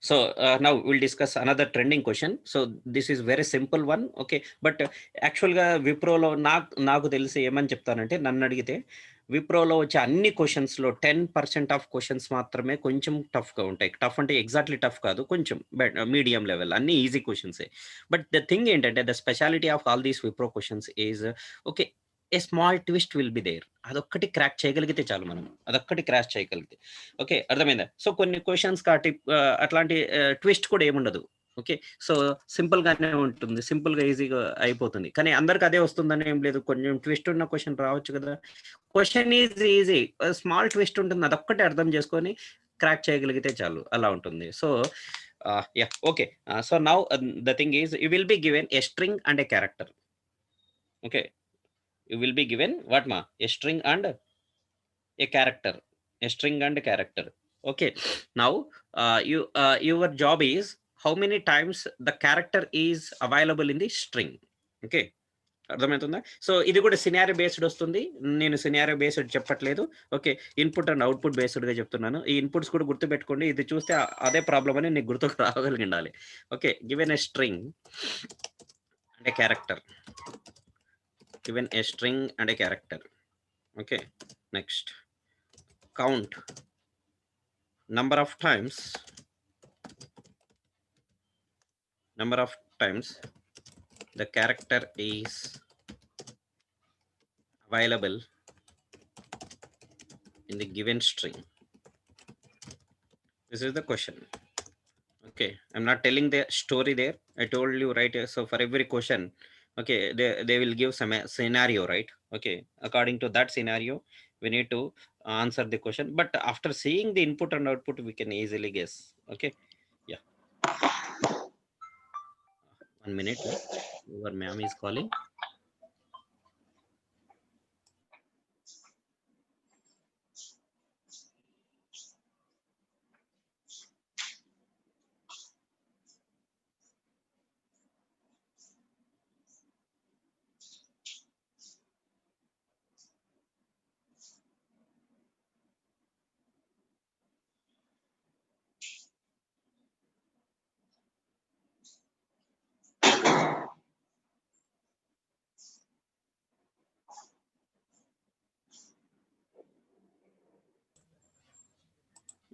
So now we'll discuss another trending question. So this is very simple one. Okay, but actual గా విప్రోలో నాకు తెలిసి ఏమని చెప్తానంటే, నన్ను అడిగితే విప్రోలో వచ్చే అన్ని క్వశ్చన్స్లో 10% ఆఫ్ క్వశ్చన్స్ మాత్రమే కొంచెం టఫ్గా ఉంటాయి. టఫ్ అంటే ఎగ్జాక్ట్లీ టఫ్ కాదు, కొంచెం మీడియం లెవెల్, అన్ని ఈజీ క్వశ్చన్సే. బట్ ద థింగ్ ఏంటంటే, the speciality of all these Wipro questions is okay, a small twist will be there. అదొక్కటి క్రాక్ చేయగలిగితే చాలు, మనం అదొక్కటి క్రాష్ చేయగలిగితే. ఓకే, అర్థమైందా? సో కొన్ని క్వశ్చన్స్ కాటి అట్లాంటి ట్విస్ట్ కూడా ఏముండదు. ఓకే, సో సింపుల్ గానే ఉంటుంది, సింపుల్ గా ఈజీగా అయిపోతుంది. కానీ అందరికి అదే వస్తుందని ఏం లేదు, కొంచెం ట్విస్ట్ ఉన్న క్వశ్చన్ రావచ్చు కదా. Question is easy, small twist ఉంటుంది, అదొక్కటి అర్థం చేసుకొని క్రాక్ చేయగలిగితే చాలు, అలా ఉంటుంది. So yeah, okay. So now the thing is, you will be given a string and A character. Okay, you will be given what ma, a string and a character, a string and a character. Okay, now your job is how many times the character is available in the string. Okay, అర్థమవుతుందా? So ఇది కూడా scenario based వస్తుంది, నేను scenario based చెప్పట్లేదు. Okay, input and output బేస్డ్గా చెప్తున్నాను. ఈ inputs కూడా గుర్తుపెట్టుకోండి, ఇది చూస్తే అదే ప్రాబ్లం అని నీకు గుర్తుకు రాగలిగి ఉండాలి. Okay, given a string and A character, given a string and a character. Okay, next, count number of times the character is available in the given string. This is the question. Okay, I'm not telling the story there, I told you, right? So for every question, okay, they will give some scenario, right? Okay, according to that scenario we need to answer the question, but after seeing the input and output we can easily guess. Okay, yeah. 1 minute, your ma'am is calling.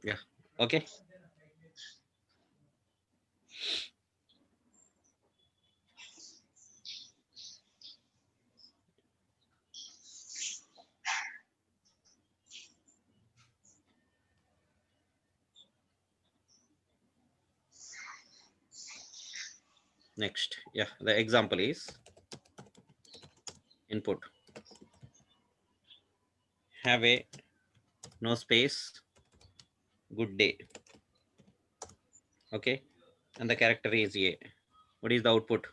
Yeah, okay. Next, yeah, the example is input, have a no space, good day. Okay, and the character is a. What is the output?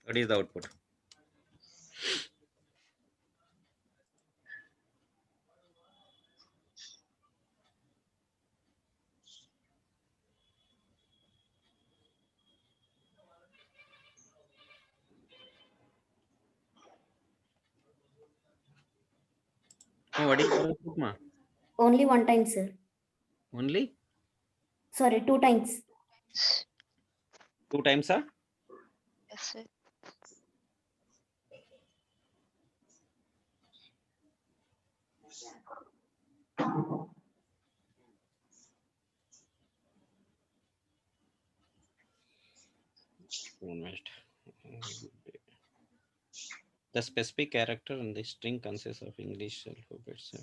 What is the output? Oh, what is the output, ma? Only one time, sir. Only Sorry, 2 times. 2 times, sir? Yes, sir. The specific character in the string consists of English alphabets.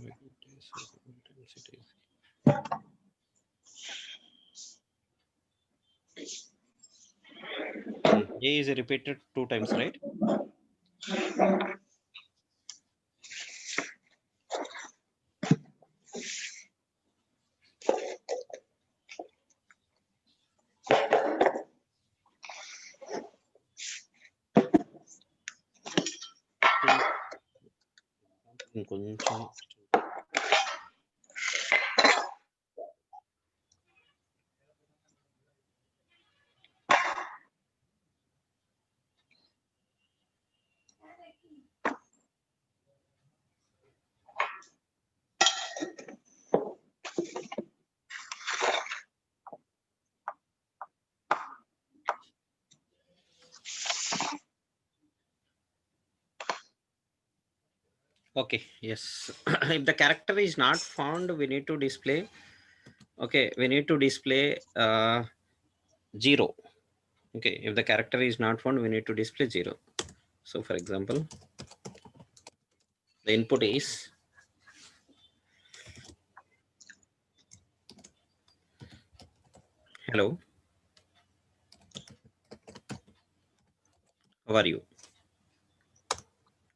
A is repeated 2 times, right? ఇంకొంచెం Okay, yes. If the character is not found, we need to display, okay, we need to display 0. Okay, if the character is not found, we need to display 0. So for example, the input is hello, how are you?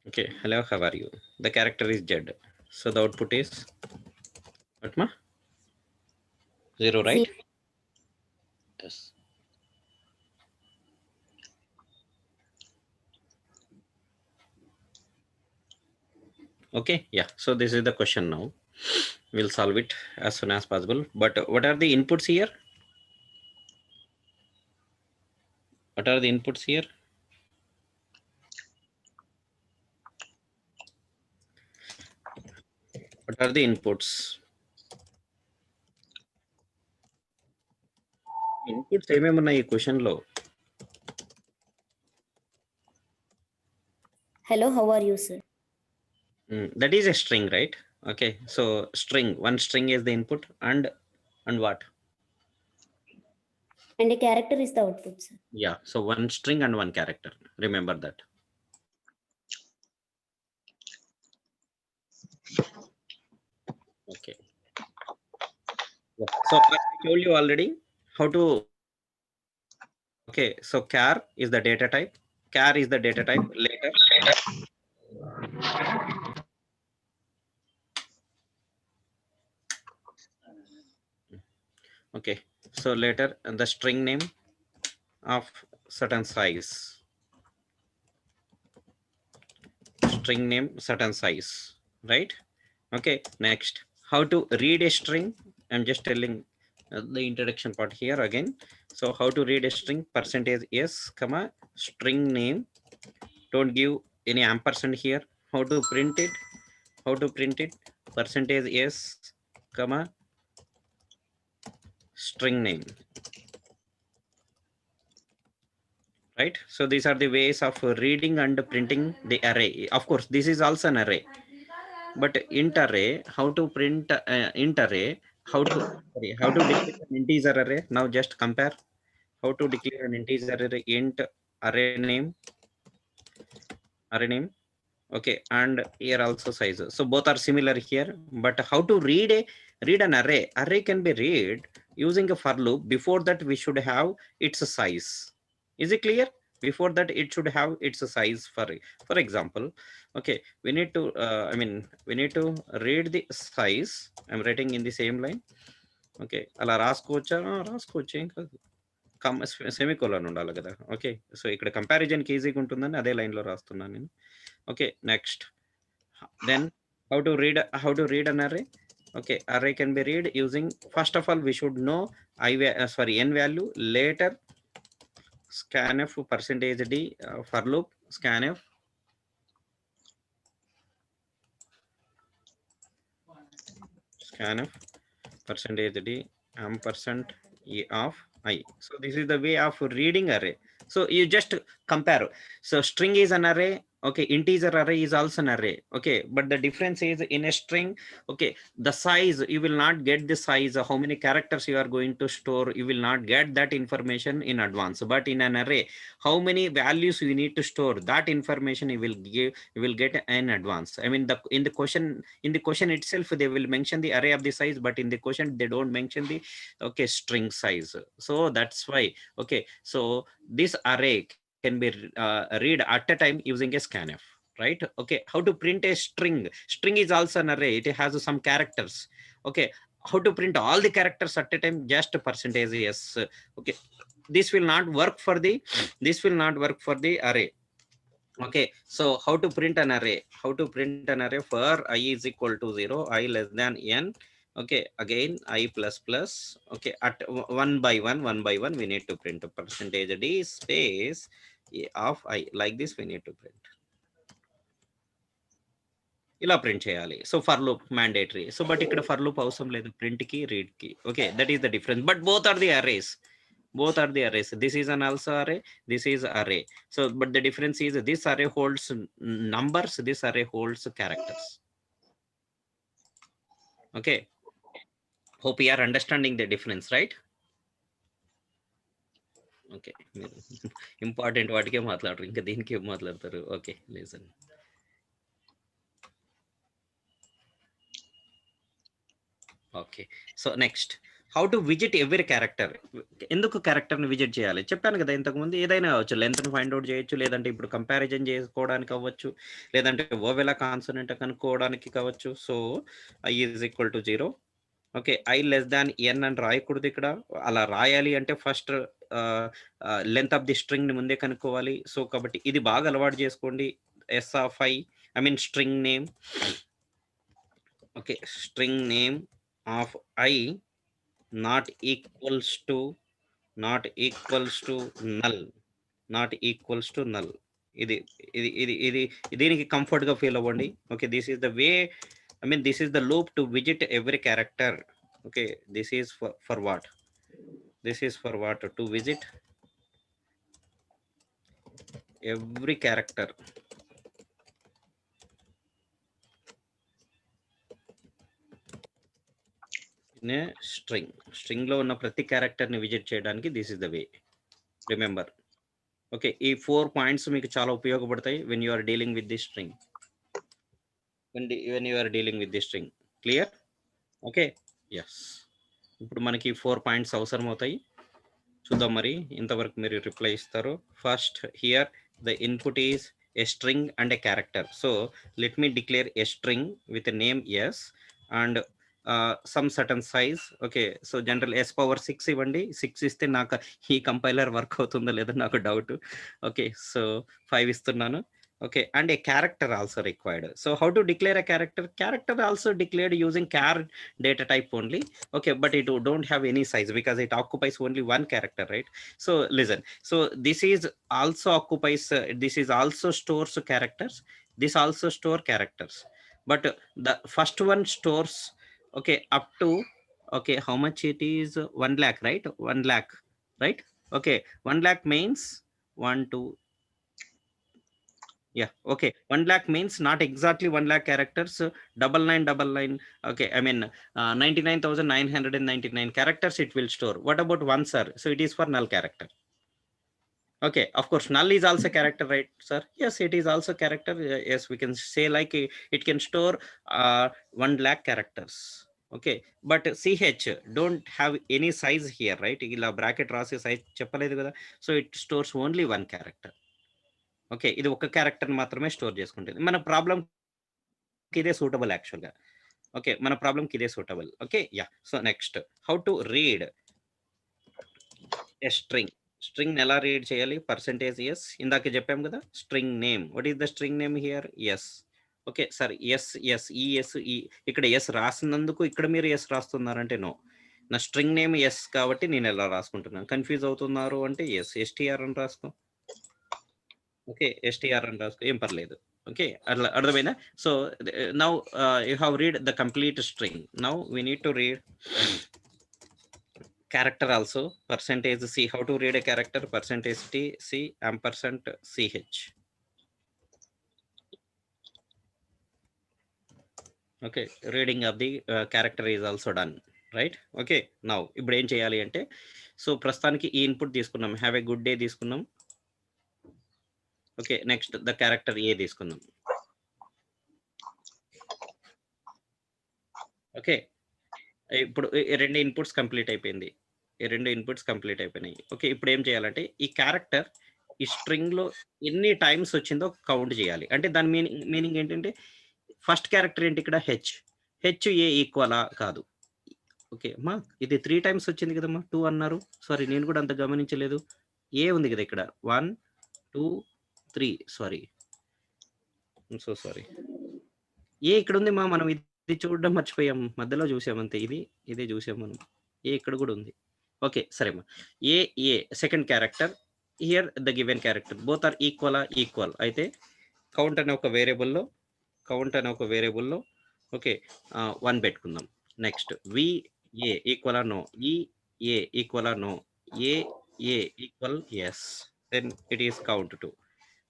Okay, hello, how are you? The character is Z. So the output is what ma? 0, right? Yes. Okay, yeah. So this is the question now. We'll solve it as soon as possible. But what are the inputs here? What are the inputs here? What are the inputs? Inputs ఏమేమి ఉన్నాయి ఈ question లో? Hello, how are you, sir? That is a string, right? Okay, so string, one string is the input, and what? And a character is the output, sir. Yeah, so one string and one character. Remember that. Okay. Yeah. So I told you already how to. Okay, so char is the data type. Char is the data type. Later. Okay, so later the string name of certain size. String name certain size, right? Okay, next, how to read a string. I'm just telling the introduction part here again. So how to read a string, percentage s comma string name, don't give any ampersand here. How to print it, percentage s comma string name, right? So these are the ways of reading and printing the array. Of course this is also an array, but int array, how to print int array, how to declare an integer array. Now just compare how to declare an integer array. Int array name, okay, and here also size. So both are similar here, but how to read an array can be read using a for loop. Before that we should have its size. Is it clear? Before that it should have its size. For example, okay, we need to we need to read the size. I'm writing in the same line. Okay, అలా రాసుకోవచ్చా? రాసుకోవచ్చు, ఏం కాదు. Semicolon ఉండాలి కదా. Okay, so ఇక్కడ కంపారిజన్కి ఈజీగా ఉంటుందని అదే లైన్లో రాస్తున్నాను నేను. Okay, next, then how to read an array. Okay, array can be read using, first of all we should know n value. Later scanf percentage d for loop, scanf percentage d ampersand e of I. So this is the way of reading array. So you just compare. So string is an array. Okay, integer array is also an array. Okay, but the difference is in a string, okay, the size, you will not get the size, how many characters you are going to store, you will not get that information in advance. But in an array, how many values you need to store, that information you will get in advance. I mean, in the question itself they will mention the array of the size, but in the question they don't mention the, okay, string size. So that's why, okay, so this array can be read at a time using a scanf, right? Okay, how to print a string is also an array, it has some characters. Okay, how to print all the characters at a time, just percentage yes. Okay, this will not work for the array. Okay, so how to print an array, for I is equal to 0, I less than n. Okay, again I plus plus. Okay, at one by one we need to print a percentage d space of I, like this we need to print. ఇలా print చేయాలి. So for loop mandatory. So but ఇక్కడ for loop అవసరం లేదు, print కి read కి. Okay, that is the difference, but both are the arrays. both are the arrays. This is an also array, this is array. So but the difference is this array holds numbers, this array holds characters. Okay, hope you are understanding the difference, right? Okay, మీరు important వాటికే మాట్లాడరు, ఇంకా దీనికి ఏం మాట్లాడతారు? Okay, listen. Okay, so next how to visit every character. ఎందుకు క్యారెక్టర్ని visit చేయాలి చెప్పాను కదా ఇంతకుముందు. ఏదైనా అవ్వచ్చు, లెంత్ని ఫైండ్ అవుట్ చేయొచ్చు, లేదంటే ఇప్పుడు కంపారిజన్ చేసుకోవడానికి అవ్వచ్చు, లేదంటే ఓవెలా కాన్సోనెంట్ కనుక్కోవడానికి కావచ్చు. So i is equal to 0. Okay, i less than n అని రాయకూడదు ఇక్కడ. అలా రాయాలి అంటే first length of the string ని ముందే కనుక్కోవాలి. సో కాబట్టి ఇది బాగా అలవాటు చేసుకోండి. S of I mean string name. Okay, string name of i not equals to null, not equals to null. ఇది ఇది ఇది ఇది దీనికి కంఫర్ట్ గా ఫీల్ అవ్వండి. Okay, this is the way, I mean, this is the loop to visit every character. Okay, this is for what? This is for what? To visit every character. In a string. String లో ఉన్న ప్రతి character ని visit చేయడానికి this is the way. Remember. Okay, ఈ 4 points మీకు చాలా ఉపయోగపడతాయి when you are dealing with this string. When you are dealing with this string. Clear? Okay, yes. ఇప్పుడు మనకి 4 పాయింట్స్ అవసరం అవుతాయి. చూద్దాం మరి ఇంతవరకు మీరు రిప్లై ఇస్తారు. First here the input is a string and a character. So let me declare a string with a name s and some certain size. Okay, so general s power 6 ఇవ్వండి. 6 ఇస్తే నాకు ఈ కంపైలర్ వర్క్ అవుతుందో లేదో నాకు doubt. Okay, so 5 ఇస్తున్నాను. Okay, and a character also required. So how to declare a character? Character also declared using char data type only. Okay, but it don't have any size because it occupies only one character, right? So listen, so this is also occupies, this is also stores characters, this also store characters, but the first one stores, okay, up to, okay, how much it is? 1 lakh, right? 1 lakh, right? Okay, 1 lakh means 1 2, yeah, okay, 1 lakh means not exactly 1 lakh characters, 9999, okay, I mean 99,999 characters it will store. What about one, sir? So it is for null character. Okay, of course null is also character, right sir? Yes, it is also character. Yes, we can say like it can store 1 lakh characters. Okay, but ch don't have any size here, right? Ila bracket rase size cheppaledu kada. So it stores only one character. Okay, ఇది ఒక character మాత్రమే store చేసుకుంటుంది. మన problem ఇదే suitable యాక్చువల్గా. Okay, మన ప్రాబ్లంకి ఇదే suitable. Okay, yeah. So next how to read a string. String ఎలా రీడ్ చేయాలి? పర్సెంటేజ్ ఎస్ ఇందాక చెప్పాం కదా. String name, what is the string name here? S. Okay sir, s s ఈ ఎస్ ఈ ఇక్కడ ఎస్ రాసినందుకు ఇక్కడ మీరు ఎస్ రాస్తున్నారంటే నో. నా స్ట్రింగ్ నేమ్ ఎస్ కాబట్టి నేను ఎలా రాసుకుంటున్నాను. కన్ఫ్యూజ్ అవుతున్నారు అంటే ఎస్ ఎస్టీఆర్ అని రాసుకో. ఓకే, ఎస్టీఆర్ అని రాసుకో, ఏం పర్లేదు. ఓకే, అట్లా అర్థమైందా? So now you have read the complete string. Now we need to read character also. Percentage c, how to read a character? Percentage t c ampersand ch. Okay, reading of the character is also done, right? Okay, now ఇప్పుడు ఏం చేయాలి అంటే, so ప్రస్తుతానికి ఈ input తీసుకున్నాం, have a good day తీసుకున్నాం. Okay, next the character ఏ తీసుకుందాం. Okay, ఇప్పుడు రెండు ఇన్పుట్స్ కంప్లీట్ అయిపోయింది. ఈ రెండు ఇన్పుట్స్ కంప్లీట్ అయిపోయినాయి. ఓకే, ఇప్పుడు ఏం చేయాలంటే ఈ క్యారెక్టర్ ఈ స్ట్రింగ్ లో ఎన్ని టైమ్స్ వచ్చిందో కౌంట్ చేయాలి. అంటే దాని మీనింగ్ ఏంటంటే ఫస్ట్ క్యారెక్టర్ ఏంటి ఇక్కడ? హెచ్ ఏ ఈక్వలా కాదు. ఓకే అమ్మా, ఇది 3 టైమ్స్ వచ్చింది కదమ్మా. 2 అన్నారు, సారీ నేను కూడా అంత గమనించలేదు. ఏ ఉంది కదా ఇక్కడ, 1 2 3, సారీ సో సారీ. ఏ ఇక్కడ ఉంది మా, మనం ఇది చూడడం మర్చిపోయాం, మధ్యలో చూసాం అంతే. ఇదే చూసాం మనం. ఏ ఇక్కడ కూడా ఉంది. ఓకే సరేమ్మా. A second character here the given character both are equal అయితే కౌంట్ అనే ఒక వేరియబుల్లో ఓకే 1 పెట్టుకుందాం. Next v a equal no, e a equal no, a A equal yes, then it is count 2.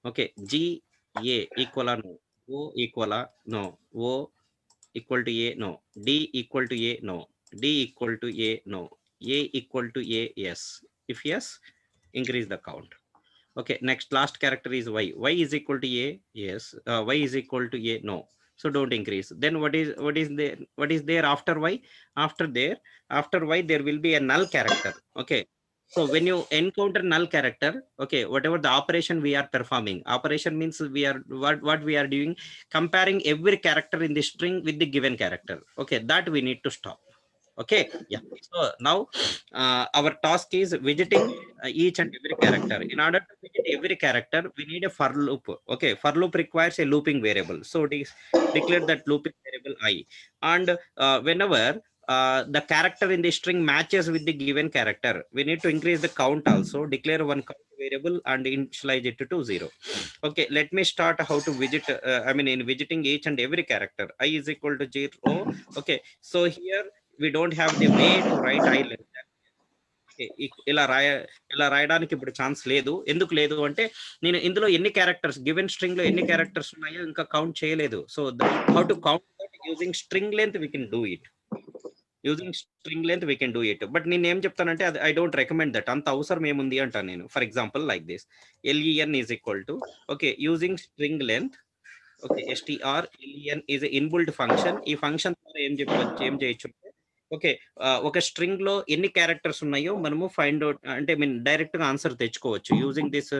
Okay, G A equal or no, O equal or no, O equal to A no, D equal to A no, D equal to A no, A equal to A yes. If yes, increase the count. Okay, next last character is Y. Y is equal to A yes, Y is equal to A no, so don't increase. Then what is there after Y? After Y there will be a null character. Okay, so when you encounter null character, okay, whatever the operation we are performing, operation means we are what we are doing, comparing every character in the string with the given character. Okay, that we need to stop. Okay, yeah. So now our task is visiting each and every character. In order to visit every character, we need a for loop. Okay, for loop requires a looping variable, so it is declare that looping variable I. And whenever the character in the string matches with the given character, we need to increase the count also, declare one count variable and initialize it to 0. Okay, let me start how to visit. I mean, in visiting each and every character, I is equal to 0. Okay, so here we don't have the way to write I less than. Okay, ఇలా రాయడానికి ఇప్పుడు chance లేదు. ఎందుకు లేదు అంటే నేను ఇందులో ఎన్ని క్యారెక్టర్స్ గివెన్ స్ట్రింగ్ లో ఎన్ని క్యారెక్టర్స్ ఉన్నాయో ఇంకా కౌంట్ చేయలేదు. So how to count that using string length we can do it. Using string length we can do it. But నేను ఏం చెప్తానంటే అది ఐ డోంట్ రికమెండ్ దట్. అంత అవసరం ఏముంది అంటాను నేను. For example like this, LEN is equal to, okay, using string length. Okay, strlen is inbuilt function. ఈ ఫంక్షన్ ద్వారా ఏం చేయొచ్చు అంటే, ఓకే, ఒక స్ట్రింగ్ లో ఎన్ని క్యారెక్టర్స్ ఉన్నాయో మనము ఫైండ్ అవుట్ అంటే మీన్ డైరెక్ట్ గా ఆన్సర్ తెచ్చుకోవచ్చు using this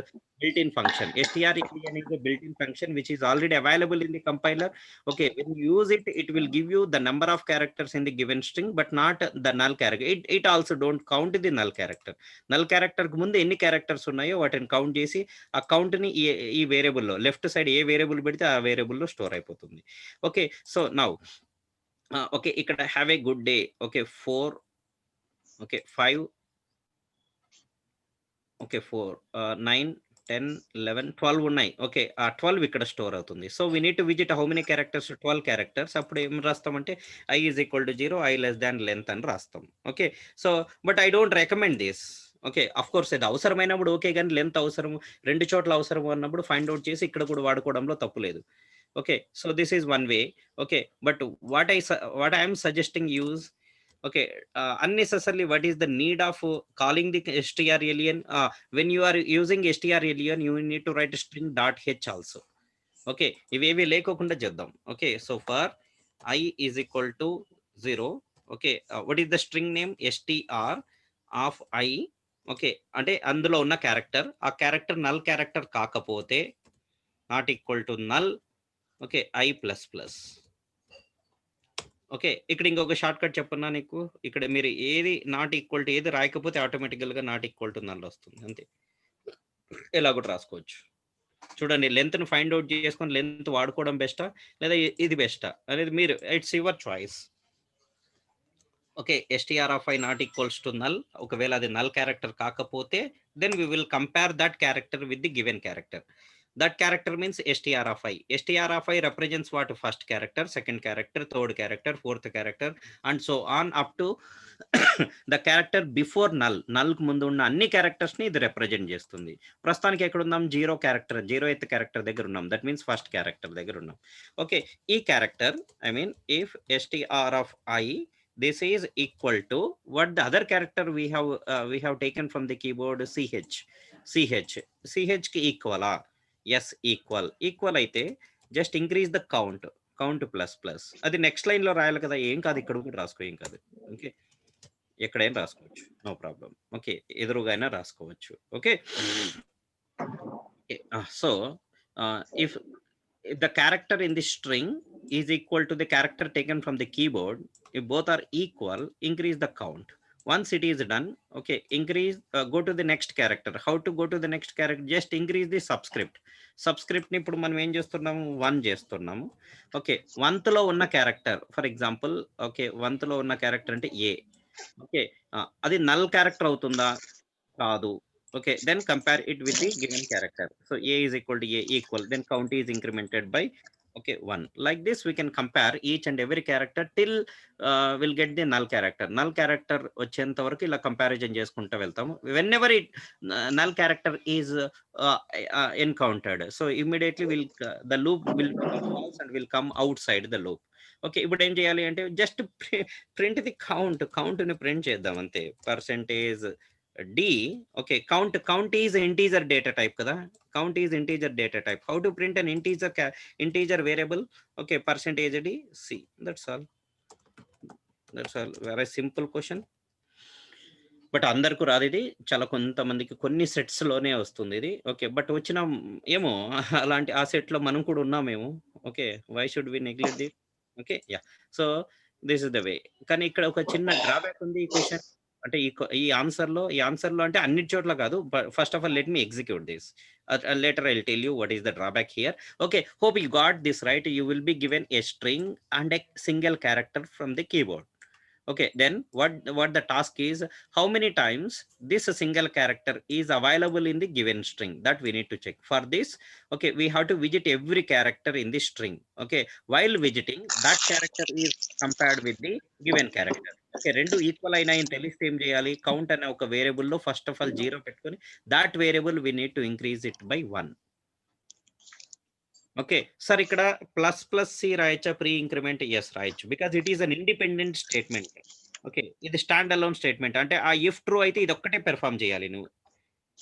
built in function. strlen is a built in function which is already available in the compiler. Okay, when you use it, it will give you the number of characters in the given string but not the null character. It also don't count the null character. Null character కు ముందు ఎన్ని characters ఉన్నాయో వాటిని count చేసి ఆ count ని ఈ వేరియబుల్లో left side ఏ variable పెడితే ఆ వేరియబుల్లో స్టోర్ అయిపోతుంది. ఓకే, సో నౌ ఓకే, ఇక్కడ have a good day. Okay, 4, okay, 5, okay, 4, 9, 10, 11, 12 ఉన్నాయి. ఓకే, ఆ 12 ఇక్కడ స్టోర్ అవుతుంది. So we need to visit how many characters? 12 characters. అప్పుడు ఏం రాస్తామంటే I is equal to 0, I less than length అని రాస్తాం. Okay, so but I don't recommend this. Okay, of course ఇది అవసరమైనప్పుడు ఓకే, కానీ లెంత్ అవసరం, రెండు చోట్ల అవసరం అన్నప్పుడు ఫైండ్ అవుట్ చేసి ఇక్కడ కూడా వాడుకోవడంలో తప్పు లేదు. Okay, so this is one way. Okay, but what I am suggesting use, okay, unnecessarily what is the need of calling the strlen? When you are using strlen, you need to write string dot h also. Okay, ఇవేవి లేకోకుండా చేద్దాం. Okay, so for I is equal to 0. Okay, what is the string name? str of I. Okay, అంటే అందులో ఉన్న character, ఆ character null character కాకపోతే not equal to null. Okay, I plus plus. Okay, ఇక్కడ ఇంకొక షార్ట్ కట్ చెప్పన్నా నీకు. ఇక్కడ మీరు ఏది నాట్ ఈక్వల్ టు ఏది రాయకపోతే ఆటోమేటికల్ గా నాట్ ఈక్వల్ టు నల్ వస్తుంది అంతే. ఎలా కూడా రాసుకోవచ్చు. చూడండి, లెంత్ ను ఫైండ్ అవుట్ చేసుకొని లెంత్ వాడుకోవడం బెస్టా లేదా ఇది బెస్టా అనేది మీరు, it's your choice. Okay, str of I not equals to null. ఒకవేళ అది నల్ క్యారెక్టర్ కాకపోతే then we will compare that character with the given character. That character means str of I. str of I represents what? First character, second character, third character, fourth character, and so on up to the character before null. Null కు ముందు ఉన్న అన్ని characters ని ఇది represent చేస్తుంది. ప్రస్తుతానికి ఎక్కడ ఉన్నాం? 0th క్యారెక్టర్ దగ్గర ఉన్నాం. దట్ మీన్స్ ఫస్ట్ క్యారెక్టర్ దగ్గర ఉన్నాం. ఓకే, ఈ character, I mean if str of I, this is equal to what the other character we have taken from the keyboard, ch కి ఈక్వలా? ఎస్, ఈక్వల్ అయితే just increase the count plus plus. అది next line లో రాయాలి కదా, ఏం కాదు, ఇక్కడ కూడా రాసుకో, ఏం కాదు. ఓకే, ఎక్కడైనా రాసుకోవచ్చు, నో ప్రాబ్లం. ఓకే, ఎదురుగా అయినా రాసుకోవచ్చు. Okay, so if the character in the string is equal to the character taken from the keyboard, if both are equal, increase the count. Once it is done, okay, increase, go to the next character. How to go to the next character? Just increase the subscript ని ఇప్పుడు మనం ఏం చేస్తున్నాము? 1 చేస్తున్నాము. Okay, 1th లో ఉన్న character, for example, okay, 1th లో ఉన్న క్యారెక్టర్ అంటే A. ఓకే, అది నల్ క్యారెక్టర్ అవుతుందా? కాదు. Okay, then compare it with the given character. So A is equal to A equal, then count is incremented by Okay, 1. Like this, we can compare each and every character till we'll get the null character. Null character వచ్చేంత వరకు ఇలా comparison చేసుకుంటూ వెళ్తాము. Whenever it null character is encountered, so immediately the loop will become false and will come outside the loop. ఓకే, ఇప్పుడు ఏం చేయాలి అంటే జస్ట్ ప్రింట్ ది కౌంట్ ని ప్రింట్ చేద్దాం అంతే. Percentage d. Okay, count is integer data type కదా. Count is integer data type. How to print an integer variable? Okay, percentage d c. That's all. Very simple question. But అందరికీ రాదు ఇది. చాలా కొంతమందికి కొన్ని సెట్స్ లోనే వస్తుంది ఇది. ఓకే, బట్ వచ్చిన ఏమో అలాంటి ఆ సెట్ లో మనం కూడా ఉన్నామేమో. Okay, why should we neglect the? Okay, yeah. So this is the way. కానీ ఇక్కడ ఒక చిన్న డ్రాబ్యాక్ ఉంది ఈ క్వశ్చన్. అంటే ఈ ఆన్సర్ లో అంటే అన్ని చోట్ల కాదు. First of all let me execute this. Later I'll tell you what is the drawback here. Okay, hope you got this right. You will be given a string and a single character from the keyboard. Okay, then what the task is, how many times this single character is available in the given string, that we need to check. For this, okay, we have to visit every character in the string. Okay, while visiting, that character is compared with the given character. Okay, రెండు equal అయినాయని తెలిస్తే ఏం చేయాలి? Count అనే ఒక variable లో first of all 0 పెట్టుకొని that variable we need to increase it by 1. Okay sir, ఇక్కడ plus c రాయచ్చా? ప్రీ ఇంక్రిమెంట్ ఎస్ రాయొచ్చు, because it is an independent statement. Okay, ఇది స్టాండ్ అలోన్ స్టేట్మెంట్. అంటే ఆ ఇఫ్ ట్రూ అయితే ఇది ఒక్కటే పెర్ఫామ్ చేయాలి నువ్వు.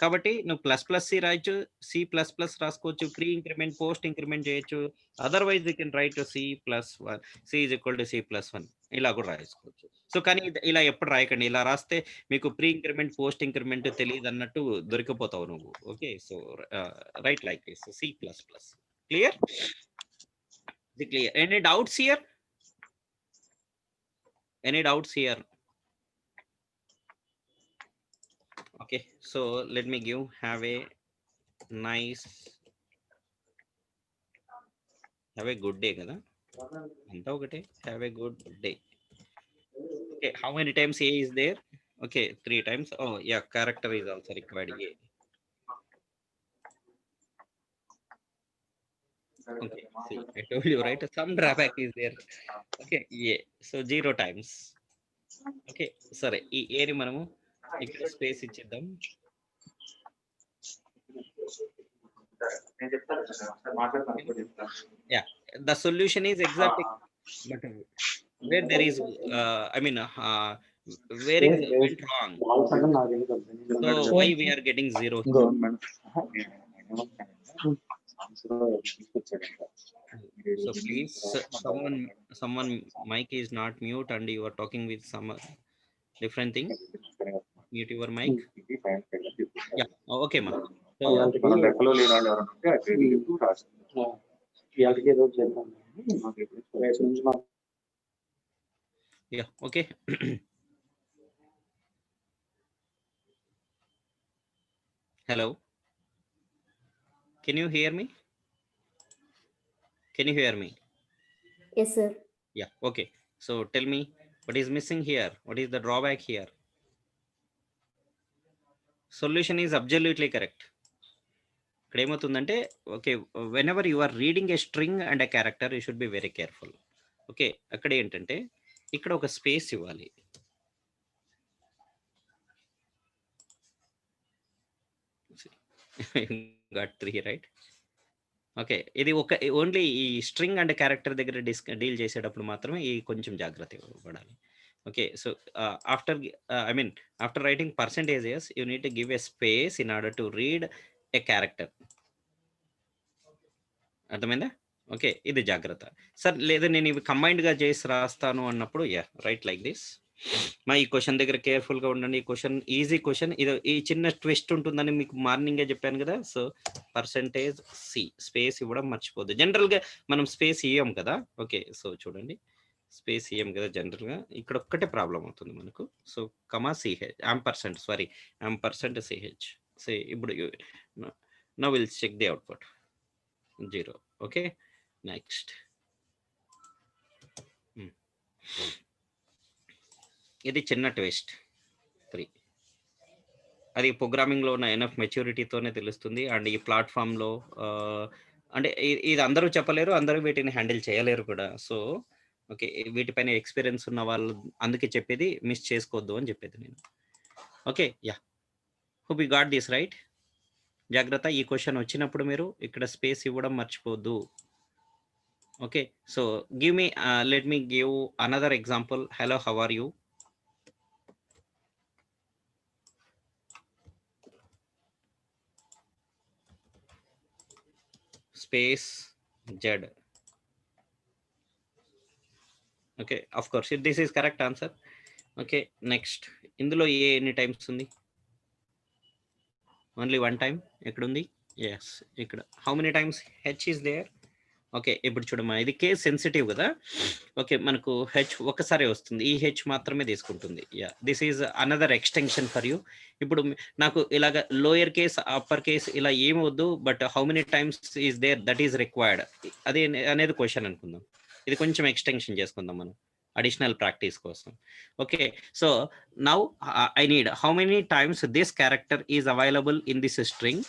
కాబట్టి నువ్వు ప్లస్ సి రాయొచ్చు, సి ప్లస్ రాసుకోవచ్చు, ప్రీ ఇంక్రిమెంట్ పోస్ట్ ఇంక్రిమెంట్ చేయొచ్చు. Otherwise you can write C+1, C is equal to C+1 ఇలా కూడా రాసుకోవచ్చు. సో కానీ ఇలా ఎప్పుడు రాయకండి. ఇలా రాస్తే మీకు ప్రీ ఇంక్రిమెంట్ పోస్ట్ ఇంక్రిమెంట్ తెలియదు అన్నట్టు దొరికిపోతావు నువ్వు. Okay, so right like this C++. Clear? Is it clear? Any doubts here? Any doubts here? Okay, so let me give, have a good day kada. Anta okate, have a good day. Okay, how many times A is there? Okay, 3 times. Oh yeah, character is also required A. Okay, see, I told you, right? Some drawback is there. Okay, yeah, so 0 times. Okay, sorry, ఈ A ని మనము ఇక్కడ space ఇచ్చేద్దాం. Yeah, the solution is exactly, but where there is where it went wrong, so why we are getting 0? So please, someone mic is not mute and you are talking with some different thing. Mute your mic. Yeah, okay ma. So yeah, okay. Hello, can you hear me? Can you hear me? Yes, sir. Yeah, okay. So tell me, what is missing here? What is the drawback here? Solution is absolutely correct. ఇక్కడ ఏమవుతుందంటే, okay, whenever you are reading a string and a character, you should be very careful. Okay, అక్కడ ఏంటంటే ఇక్కడ ఒక space ఇవ్వాలి. Got 3 right. Okay, ఇది ఒక only ఈ స్ట్రింగ్ అండ్ క్యారెక్టర్ దగ్గర డీల్ చేసేటప్పుడు మాత్రమే ఈ కొంచెం జాగ్రత్త ఇవ్వబడాలి. Okay, so after writing percentages, you need to give a space in order to read a character. అర్థమైందా? ఓకే, ఇది జాగ్రత్త. సార్ లేదా నేను ఇవి కంబైన్డ్ గా చేసి రాస్తాను అన్నప్పుడు రైట్ లైక్ దిస్. మా ఈ క్వశ్చన్ దగ్గర కేర్ఫుల్ గా ఉండండి. ఈ క్వశ్చన్ ఈజీ క్వశ్చన్. ఇది ఈ చిన్న ట్విస్ట్ ఉంటుందని మీకు మార్నింగే చెప్పాను కదా. సో పర్సెంటేజ్ సి స్పేస్ ఇవ్వడం మర్చిపోద్దు. జనరల్ గా మనం స్పేస్ ఇయ్యం కదా. ఓకే, సో చూడండి, స్పేస్ ఇయ్యం కదా జనరల్ గా. ఇక్కడ ఒక్కటే ప్రాబ్లం అవుతుంది మనకు. So comma ch ampersand ch. So ఇప్పుడు now will check the output 0. Okay, next ఇది చిన్న ట్విస్ట్ 3. అది ప్రోగ్రామింగ్ లో ఉన్న ఎనఫ్ మెచ్యూరిటీతోనే తెలుస్తుంది. అండ్ ఈ ప్లాట్ఫామ్ లో అంటే ఇది అందరూ చెప్పలేరు. అందరూ వీటిని హ్యాండిల్ చేయలేరు కూడా. So, okay. వీటిపైన ఎక్స్‌పీరియన్స్ ఉన్న వాళ్ళు అందుకే చెప్పేది మిస్ చేసుకోవద్దు అని చెప్పేది నేను. Okay. Yeah! Hope you got this right. జాగ్రత్త ఈ క్వెషన్ వచ్చినప్పుడు మీరు ఇక్కడ స్పేస్ ఇవ్వడం మర్చిపోవద్దు. Okay. So, let me give another example. Hello, how are you? Space Z. Okay. Of course this is correct answer. Okay. Next ఇందులో ఎన్ని times ఉంది? Only 1 time. ఎక్కడుంది? యెస్, ఇక్కడ. How many times H is there? Okay. ఇప్పుడు చూడమ్మా, ఇది case sensitive కదా! Okay. మనకు హెచ్ ఒక్కసారే వస్తుంది. ఈ హెచ్ మాత్రమే తీసుకుంటుంది. Yeah! This is another extension for you. ఇప్పుడు నాకు ఇలాగ లోయర్ కేస్, అప్పర్ కేస్ ఇలా ఏమి వద్దు. But how many times is there that is required అది అనేది క్వెషన్ అనుకుందాం. ఇది కొంచెం ఎక్స్‌టెన్షన్ చేసుకుందాం మనం అడిషనల్ ప్రాక్టీస్ కోసం. Okay. So, now I need how many times this character is available in this string.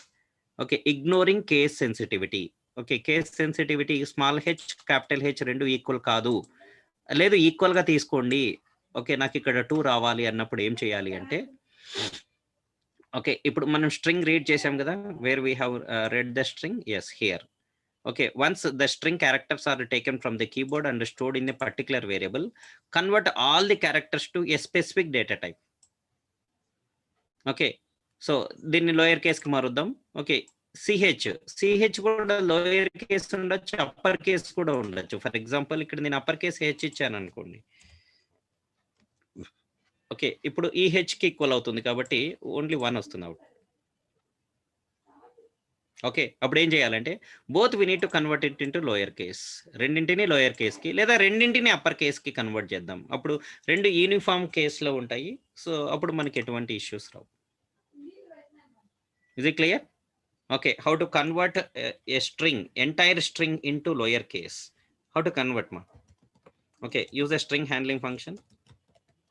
Okay. Ignoring case sensitivity. Okay. Case sensitivity small H, capital H 2 equal కాదు. లేదు ఈక్వల్‌గా తీసుకోండి. ఓకే. నాకిక్కడ 2 రావాలి అన్నప్పుడు ఏం చేయాలి అంటే, ఓకే. ఇప్పుడు మనం స్ట్రింగ్ రీడ్ చేసాం కదా! Where we have read the string. Yes, here. Okay, once the string characters are taken from the keyboard and stored in a particular variable, convert all the characters to a specific data type. Okay, so దీన్ని lower case కి మారుద్దాం. Okay. CH కూడా lower case ఉండొచ్చు, upper case కూడా ఉండొచ్చు. For example ఇక్కడ నేను upper case H ఇచ్చాను అనుకోండి. ఓకే. ఇప్పుడు ఈ హెచ్ కి ఈక్వల్ అవుతుంది కాబట్టి ఓన్లీ 1 వస్తుంది అవుట్. ఓకే. అప్పుడు ఏం చేయాలంటే both we need to convert it into lower case. రెండింటిని లోయర్ కేస్‌కి లేదా రెండింటిని అప్పర్ కేస్‌కి కన్వర్ట్ చేద్దాం. అప్పుడు 2 యూనిఫార్మ్ కేస్‌లో ఉంటాయి. సో, అప్పుడు మనకి ఎటువంటి ఇష్యూస్ రావు. Is it clear? Okay. How to convert a string, entire string into lower case. How to convert మా? Okay. Use a string handling function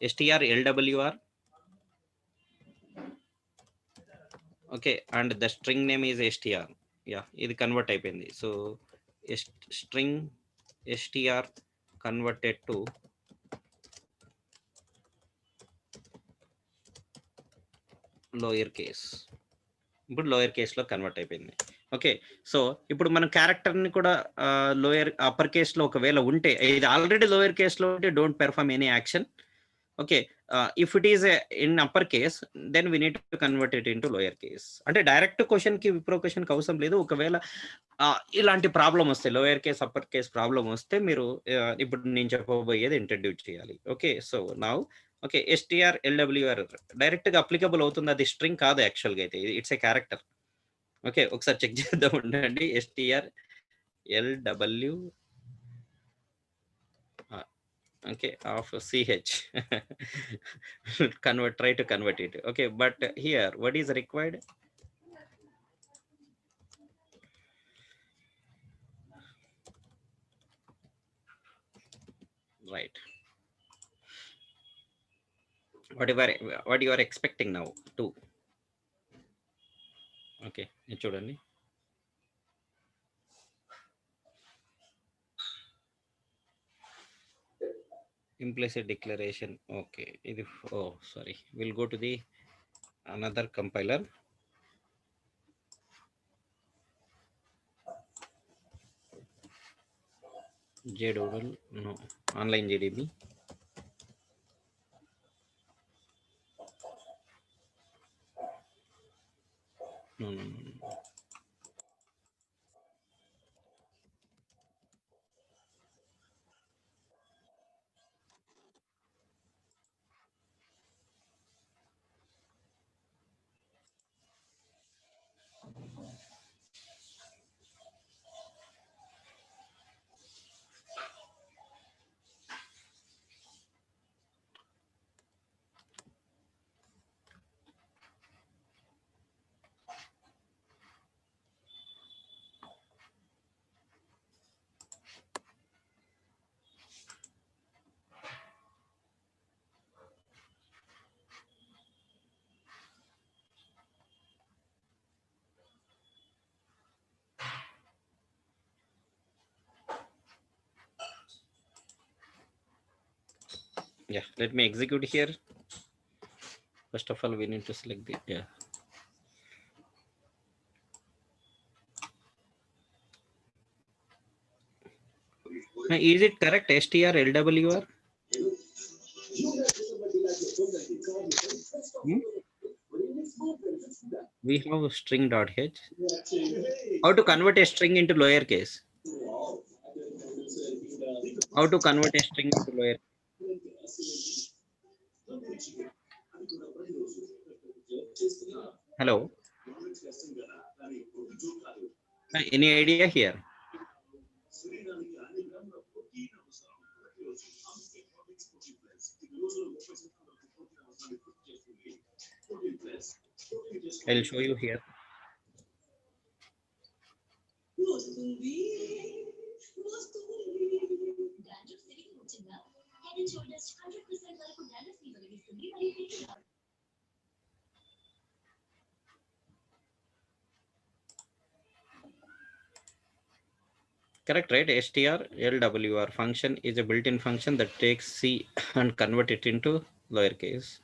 strlwr. Okay. And the string name is str. Yeah! ఇది convert అయిపోయింది. So, string str converted to lower case. ఇప్పుడు lower కేస్‌లో convert అయిపోయింది. Okay. So, ఇప్పుడు మనం క్యారెక్టర్‌ని కూడా అప్పర్ కేస్‌లో ఒకవేళ ఉంటే, ఇది ఆల్రెడీ లోయర్ కేస్‌లో ఉంటే don't perform any action. Okay. If it is in upper case then we need to convert it into lower case. అంటే డైరెక్ట్ క్వెషన్‌కి విప్రో క్వెషన్‌కి అవసరం లేదు. ఒకవేళ ఇలాంటి ప్రాబ్లమ్ వస్తే, lower case, upper case problem వస్తే మీరు ఇప్పుడు నేను చెప్పబోయేది ఇంట్రొడ్యూస్ చేయాలి. Okay. So, now okay. strlwr డైరెక్ట్‌గా అప్లికబుల్ అవుతుంది. అది స్ట్రింగ్ కాదు యాక్చువల్‌గా అయితే. It's a character. ఓకే. ఒకసారి చెక్ చేద్దాం ఉండండి. strlw okay, of ch. Try to convert it. Okay, but here what is required? Right. What you are expecting now to? Okay, ఇది చూడండి. Implicit declaration. Okay, ఇది sorry. We'll go to the another compiler. JDoodle, no, online JDB. No. Yeah, let me execute here. First of all, we need to select the, yeah. Now, is it correct STR LWR? Hmm? We have string dot h. How to convert a string into lowercase? How to convert a string into lower? Hello. Any idea here? I'll show you here. Correct, right? STR LWR function is a built-in function that takes C and convert it into lowercase.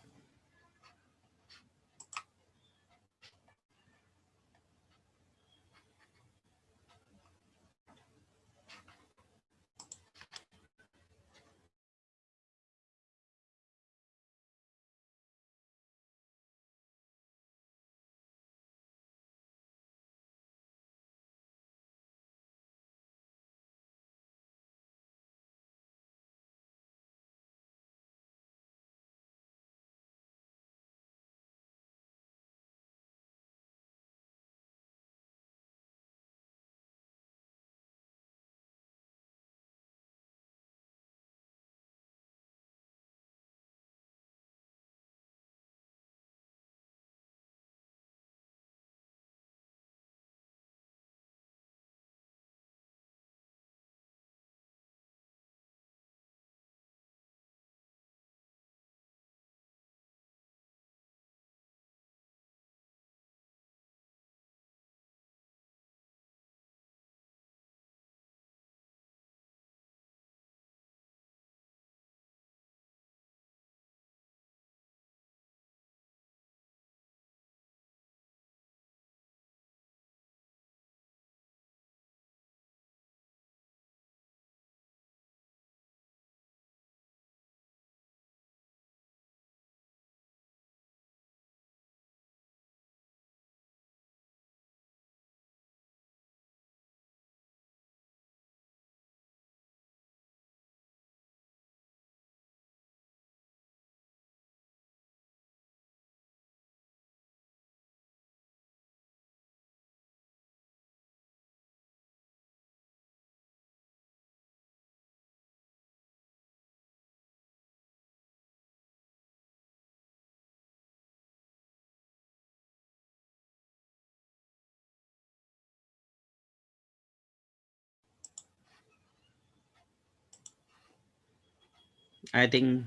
I think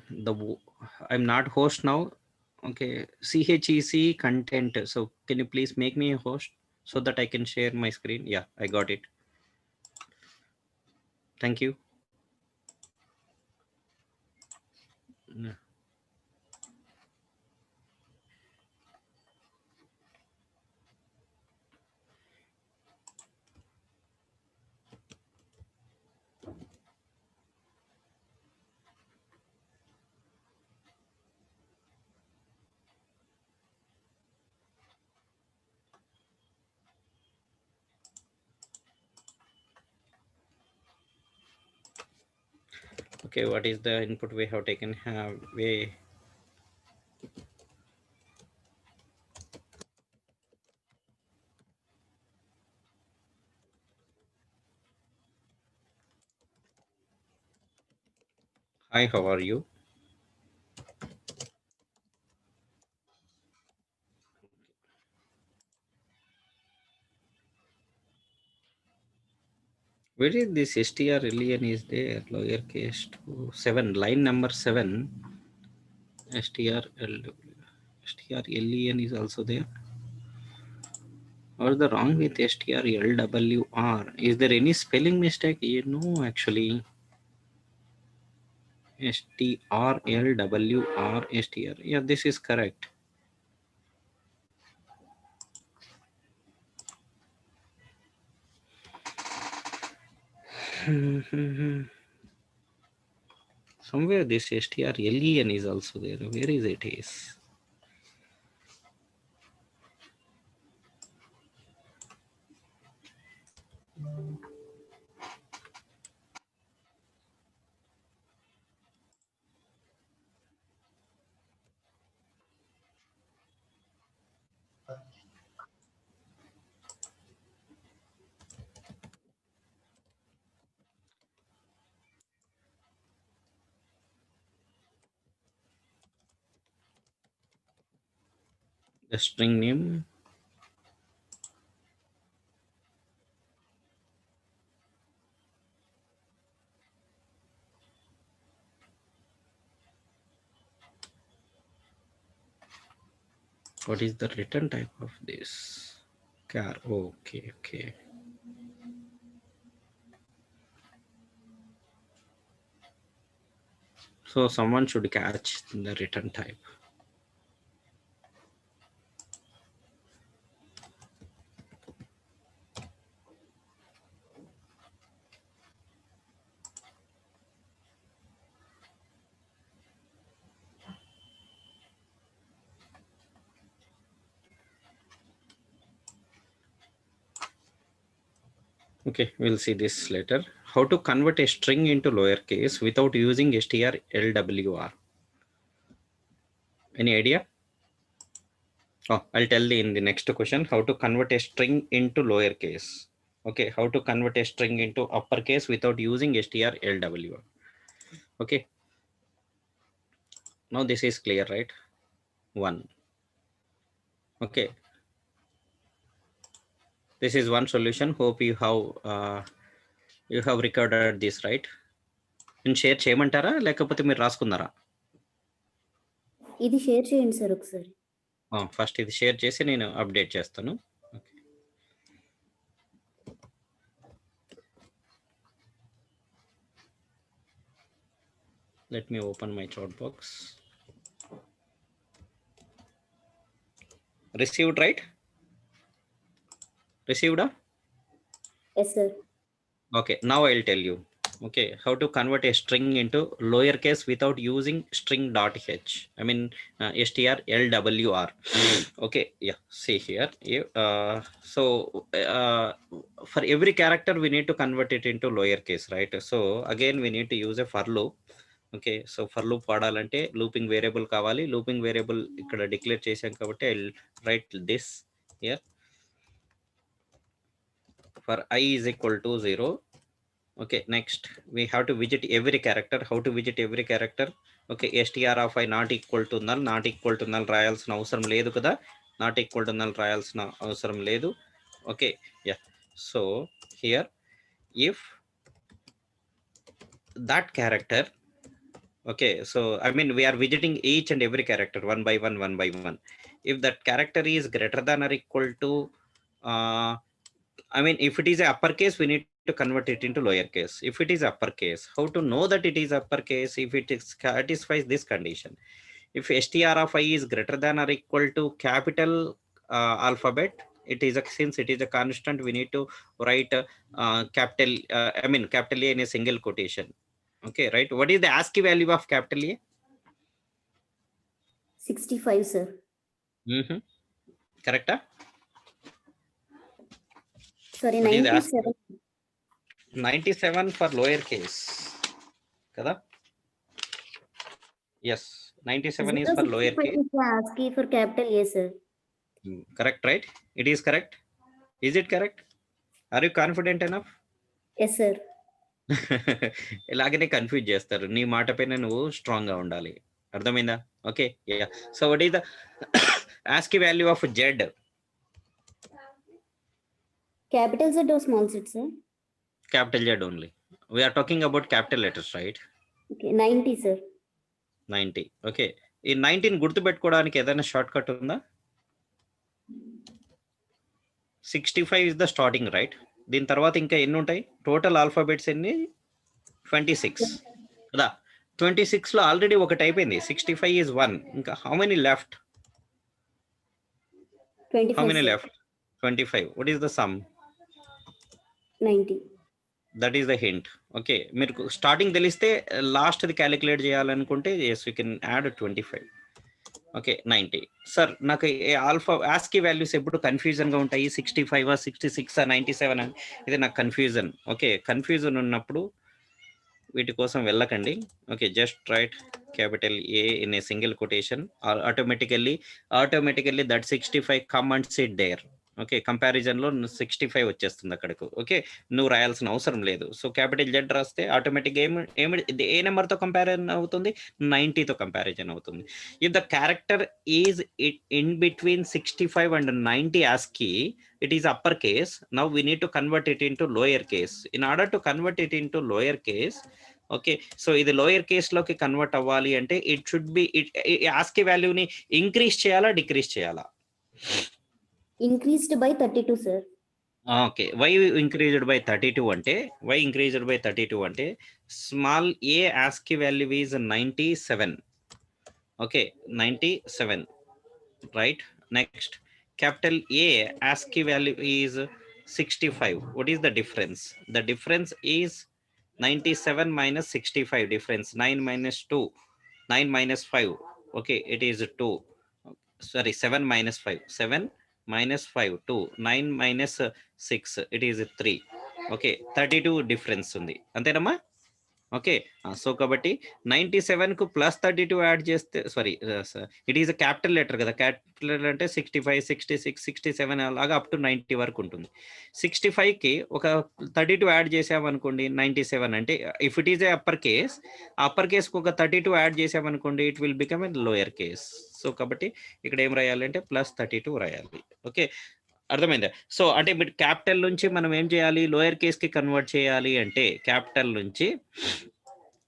I'm not host now. Okay, CHEC content. So can you please make me a host so that I can share my screen? Yeah, I got it. Thank you. Yeah. Okay, what is the input we have taken? Have we? Hi, how are you? Where is this str alien is there? Lowercase 7, line number 7. Str alien is also there. What's the wrong with str LWR? Is there any spelling mistake? No, actually. STRLWR. Yeah, this is correct. Somewhere this STRLEN is also there. Where is it? Is the string name? What is the return type of this? Car. Okay, okay. So someone should catch the return type. Okay, we'll see this later. How to convert a string into lowercase without using strlwr? Any idea? Oh, I'll tell you in the next question how to convert a string into lowercase. Okay, how to convert a string into uppercase without using strlwr. Okay, now this is clear, right? One. Okay, this is one solution. Hope you have recorded this, right? నేను share చేయమంటారా లేకపోతే మీరు రాసుకున్నారా? ఇది share చేయండి sir ఒకసారి. First ఇది share చేసి నేను అప్డేట్ చేస్తాను. Let me open my chat box. Received, right? Received? Yes sir. Okay, now I'll tell you. Okay, how to convert a string into lowercase without using string.h. I mean strlwr. Okay, yeah, see here. So for every character we need to convert it into lowercase, right? So again we need to use a for loop. Okay, so for loop వాడాలంటే looping variable కావాలి. Looping variable ఇక్కడ declare చేశాం కాబట్టి I right this here for I is equal to 0. Okay, next we have to visit every character. How to visit every character? Okay, str of I not equal to null, not equal to null రాయాల్సిన అవసరం లేదు కదా, not equal to null రాయాల్సిన అవసరం లేదు. Okay, yeah, so here if that character, okay, so I mean we are visiting each and every character one by one. If that character is greater than or equal to I mean if it is a uppercase we need to convert it into lowercase. If it is uppercase, how to know that it is uppercase? If it is satisfies this condition, if str of I is greater than or equal to capital alphabet, it is since it is a constant, we need to write capital I mean capital A in a single quotation. Okay, right? What is the ASCII value of capital A? 65 sir. Correct? Sorry, What is the 97. 97 for lowercase. Kada? Yes, 97 is for lowercase. 65 is ASCII for capital A sir. Correct, right? It is correct. Is it correct? Are you confident enough? Yes sir. ఇలాగనే confuse చేస్తారు. నీ మాట పైన నువ్వు strong గా ఉండాలి. అర్థమైందా? Okay, yeah. So what is the ASCII value of Z? Capital Z or small z sir? Capital Z only. We are talking about capital letters, right? Okay, 90 sir. 90. Okay, ఈ 19 గుర్తుపెట్టుకోవడానికి ఏదైనా షార్ట్ కట్ ఉందా? 65 is the starting, right? దీని తర్వాత ఇంకా ఎన్ని ఉంటాయి? Total alphabets ఎన్ని? 26 కదా. 26 లో ఆల్రెడీ ఒకటి అయిపోయింది. 65 is 1. ఇంకా how many left? 25, How many sir. left? 25. What is the sum? 90. That is the hint. Okay, మీరు స్టార్టింగ్ తెలిస్తే లాస్ట్ది క్యాలిక్యులేట్ చేయాలనుకుంటే yes you can add 25. Okay, 90. Sir నాకు ఆల్ఫా ఆస్కీ వాల్యూస్ ఎప్పుడు కన్ఫ్యూజన్గా ఉంటాయి. 65 66 97 అని, ఇది నాకు కన్ఫ్యూజన్. ఓకే, కన్ఫ్యూజన్ ఉన్నప్పుడు వీటి కోసం వెళ్ళకండి. Okay, just write capital A in a single quotation. Automatically that 65 come and sit there. Okay, కంపారిజన్లో 65 వచ్చేస్తుంది అక్కడకు. ఓకే, నువ్వు రాయాల్సిన అవసరం లేదు. సో క్యాపిటల్ జెడ్ రాస్తే ఆటోమేటిక్గా ఏ నెంబర్తో కంపారిజన్ అవుతుంది? 90తో కంపారిజన్ అవుతుంది. If the character is in between 65 and 90 ASCII, it is uppercase. Now we need to convert it into lower case. In order to convert it into lower case, okay, so ఇది lower case లోకి convert అవ్వాలి అంటే it should be Aashiqui వాల్యూని increase చేయాలా, decrease చేయాలా? Increased by 32, sir. Okay, why increased by 32 అంటే small A ASCII value is 97. Okay, 97, right. Next capital A ASCII value is 65. What is the difference? The difference is 97 minus 65. Difference 9 minus 2, 9 minus 5. Okay, it is 2. Sorry, 7 minus 5. 7 minus 5, 2. 9 minus 6, it is 3. Okay, 32 difference ఉంది అంతేనమ్మా? Okay, so కాబట్టి 97 కు plus 32 add చేస్తే, sorry it is a capital letter కదా, capital letter అంటే 65 66 67 అలాగా up to 90 వరకు ఉంటుంది. 65కి ఒక 32 యాడ్ చేసామనుకోండి 97 అంటే, if it is a upper కేస్కి ఒక 32 యాడ్ చేసామనుకోండి it will become a lower case. So కాబట్టి ఇక్కడ ఏం రాయాలంటే ప్లస్ 32 రాయాలి. ఓకే, అర్థమైందా? సో అంటే మీరు క్యాపిటల్ నుంచి మనం ఏం చేయాలి, లోయర్ కేస్కి కన్వర్ట్ చేయాలి అంటే, క్యాపిటల్ నుంచి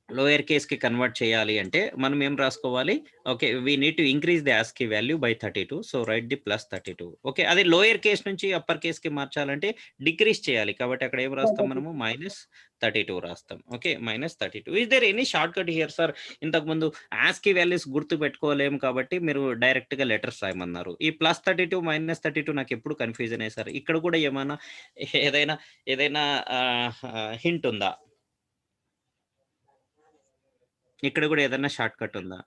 లోయర్ కేస్కి కన్వర్ట్ చేయాలి అంటే మనం ఏం రాసుకోవాలి? Okay, we need to increase the Aashiqui value by 32. So right the plus 32. Okay, అదే లోయర్ కేస్ నుంచి అప్పర్ కేస్కి మార్చాలంటే డిక్రీజ్ చేయాలి. కాబట్టి అక్కడ ఏం రాస్తాం మనము? -32 రాస్తాం. Okay, -32. Is there any shortcut here sir? ఇంతకుముందు ఆస్కీ వాల్యూస్ గుర్తు పెట్టుకోలేము కాబట్టి మీరు డైరెక్ట్గా లెటర్స్ రాయమన్నారు. ఈ +32 -32 నాకు ఎప్పుడు కన్ఫ్యూజన్ అయ్యి సార్. ఇక్కడ కూడా ఏమైనా ఏదైనా హింట్ ఉందా? ఇక్కడ కూడా ఏదైనా షార్ట్ కట్ ఉందా?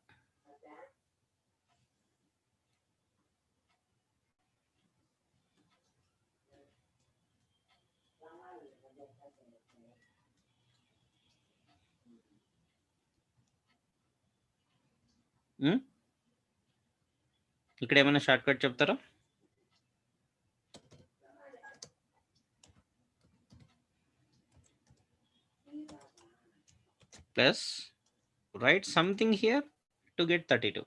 ఇక్కడ ఏమైనా షార్ట్ కట్ చెప్తారా? Plus write something here to get 32.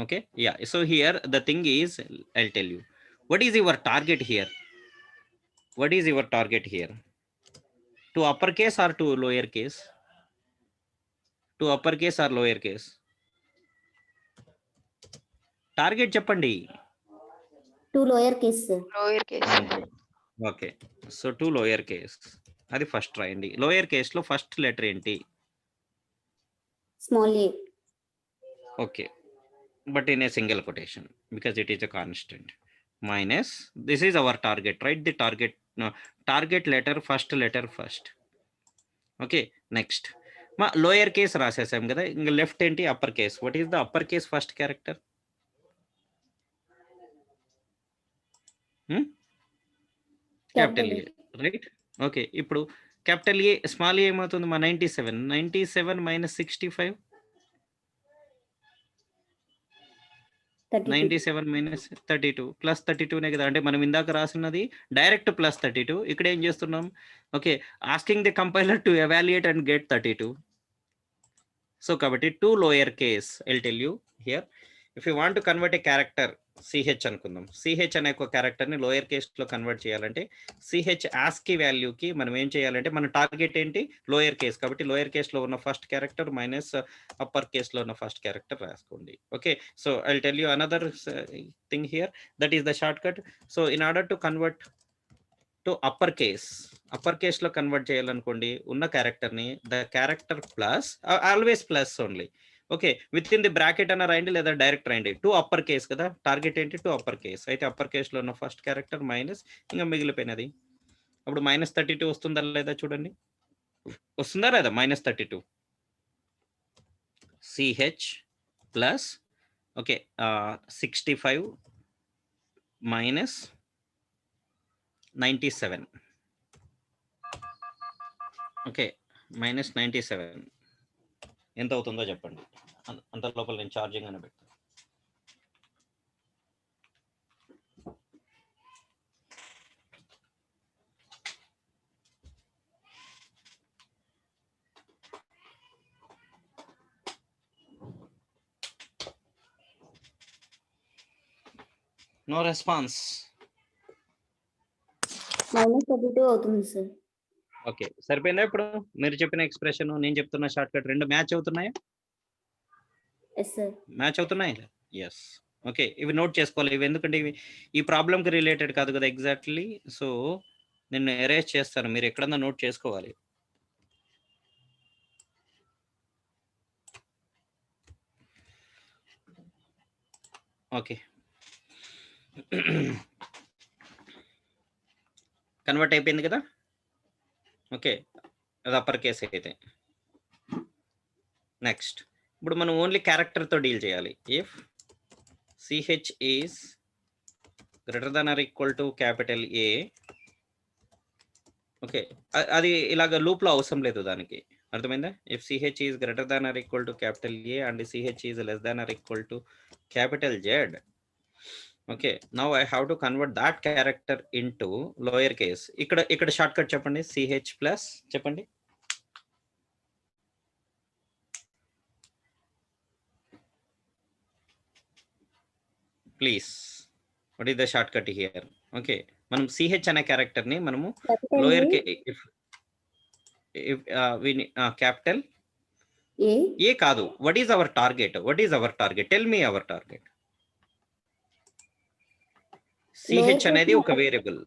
Okay, yeah, so here the thing is, I'll tell you what is your target here. What is your target here? To uppercase or to lower case? To uppercase or lower case? Target చెప్పండి. To lower case, sir. Lower case. Okay, so to lower case, అది first రాయండి. Lower కేస్లో first letter ఏంటి? Small a. Okay, but in a single quotation because it is a constant. Minus this is our target, right the target letter first. Okay, next మా lower case రాసేసాం కదా, ఇంకా left ఏంటి? Upper case. What is the upper case first character? Capital A, right. Okay, ఇప్పుడు capital a small ఏ ఏమవుతుంది? మా 97 minus 65, 97 minus 32 plus 32నే కదా. అంటే మనం ఇందాక రాసినది డైరెక్ట్ ప్లస్ 32. ఇక్కడ ఏం చేస్తున్నాం? Okay, asking the compiler to evaluate and get 32. So కాబట్టి to lower case, I'll tell you here. If you want to convert a character c h అనుకుందాం, సిహెచ్ అనే ఒక క్యారెక్టర్ని లోయర్ కేస్లో కన్వర్ట్ చేయాలంటే సిహెచ్ ఆస్కీ వాల్యూకి మనం ఏం చేయాలంటే, మన టార్గెట్ ఏంటి? Lower case. కాబట్టి లోయర్ కేస్లో ఉన్న ఫస్ట్ క్యారెక్టర్ మైనస్ అప్పర్ కేస్లో ఉన్న ఫస్ట్ క్యారెక్టర్ రాసుకోండి. Okay, so I'll tell you another thing here, that is the short cut. So in order to convert to upper case లో convert చేయాలనుకోండి, ఉన్న character ని the character plus, always plus only. Okay, with in the bracket అన్న రాయండి లేదా direct రాయండి. To upper case కదా, target ఏంటి to upper case. అయితే అప్పర్ కేస్ లో ఉన్న ఫస్ట్ క్యారెక్టర్ మైనస్, ఇంకా మిగిలిపోయినది. అప్పుడు -32 వస్తుందా లేదా చూడండి, వస్తుందా లేదా -32. CH plus, okay, 65 minus 97. Okay, -97 ఎంత అవుతుందో చెప్పండి. అంత లోపల నేను ఛార్జింగ్ అని పెడతాను. No response. -32 అవుతుంది సార్. ఓకే, సరిపోయిందా? ఇప్పుడు మీరు చెప్పిన ఎక్స్ప్రెషన్, నేను చెప్తున్న షార్ట్ కట్ రెండు మ్యాచ్ అవుతున్నాయా? Yes sir. మ్యాచ్ అవుతున్నాయి. ఎస్. ఓకే, ఇవి నోట్ చేసుకోవాలి. ఇవి ఎందుకంటే ఇవి ఈ ప్రాబ్లంకి రిలేటెడ్ కాదు కదా ఎగ్జాక్ట్లీ. సో నేను ఎరేజ్ చేస్తాను, మీరు ఎక్కడన్నా నోట్ చేసుకోవాలి. ఓకే, కన్వర్ట్ అయిపోయింది కదా. ఓకే, అది అప్పర్ కేస్ అయితే. నెక్స్ట్, ఇప్పుడు మనం ఓన్లీ క్యారెక్టర్తో డీల్ చేయాలి. If CH is greater than or equal to capital A, okay, అది ఇలాగ లూప్లో అవసరం లేదు దానికి, అర్థమైందా? If CH is greater than or equal to capital A and CH is less than or equal to capital Z, okay, now I have to convert that character into lower case. ఇక్కడ short cut చెప్పండి, CH plus చెప్పండి. Please, what is the short cut here? Okay, మనం CH అనే character ని మనము lower కే, capital ఏ కాదు. What is our target? Tell me our target. CH అనేది ఒక వేరియబుల్.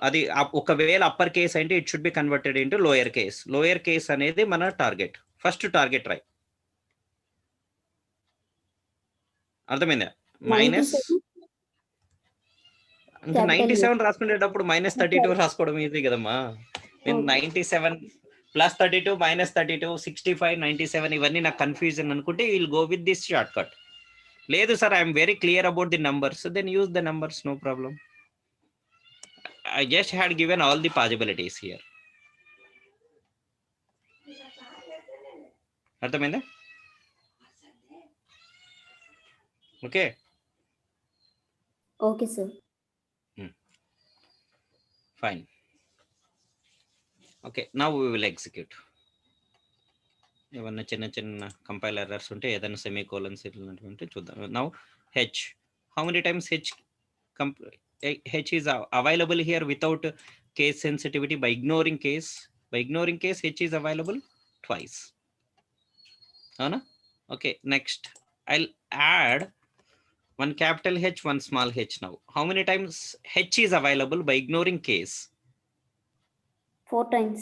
అది ఒకవేళ అప్పర్ కేస్ అంటే it should be converted into lower case. Lower case అనేది మన టార్గెట్, ఫస్ట్ టార్గెట్ రాయ్. అర్థమైందా? మైనస్, ఇంకా 97 రాసుకునేటప్పుడు -32 రాసుకోవడం ఈజీ కదమ్మా. నేను 97 ప్లస్ 32 -32 65 97 ఇవన్నీ నాకు కన్ఫ్యూజన్ అనుకుంటే will go with this shortcut. లేదు sir, I'm very clear about the numbers, then use the numbers, no problem. I just had given all the possibilities here. అర్థమైందా? Okay. Okay sir. Fine. Okay, now we will execute. ఏమన్నా చిన్న చిన్న compile errors ఉంటే, ఏదైనా సెమీకోలన్స్ ఇట్లాంటివి చూద్దాం. Now H, how many times H is available here without case sensitivity? By ignoring case h is available twice. Avana? Okay, next I'll add one capital H, one small h. Now how many times h is available by ignoring case? 4 times.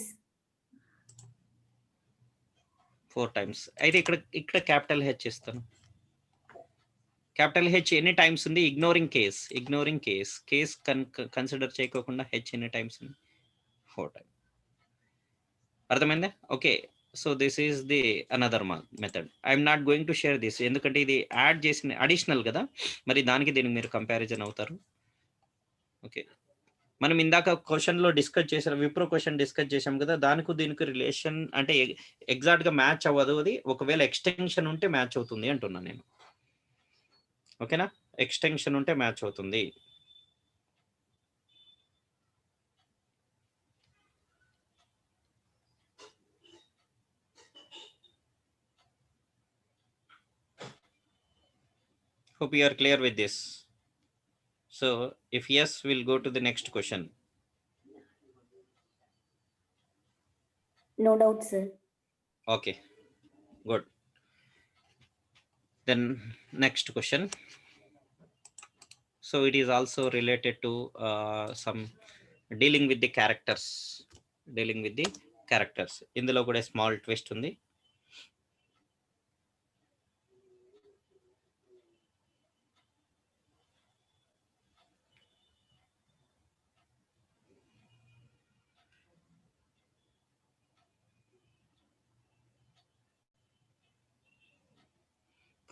4 times. అయితే ఇక్కడ capital H ఇస్తాను. capital H ఎన్ని times ఉంది? ignoring case consider చేయకోకుండా h ఎన్ని times ఉంది? 4 times. అర్థమైందా? Okay, so this is the another method. I'm not going to share this, ఎందుకంటే ఇది యాడ్ చేసిన అడిషనల్ కదా, మరి దానికి దీనికి మీరు కంపారిజన్ అవుతారు. ఓకే, మనం ఇందాక క్వశ్చన్లో డిస్కస్ చేసాం, విప్రో క్వశ్చన్ డిస్కస్ చేసాం కదా, దానికి దీనికి రిలేషన్ అంటే ఎగ్జాక్ట్గా మ్యాచ్ అవ్వదు. అది ఒకవేళ ఎక్స్టెన్షన్ ఉంటే మ్యాచ్ అవుతుంది అంటున్నాను నేను. ఓకేనా? ఎక్స్టెన్షన్ ఉంటే మ్యాచ్ అవుతుంది. Hope you are clear with this. So if yes, we'll go to the next question. No doubt, sir. Okay, good. Then next question. So it is also related to some dealing with the characters, ఇందులో కూడా small twist ఉంది.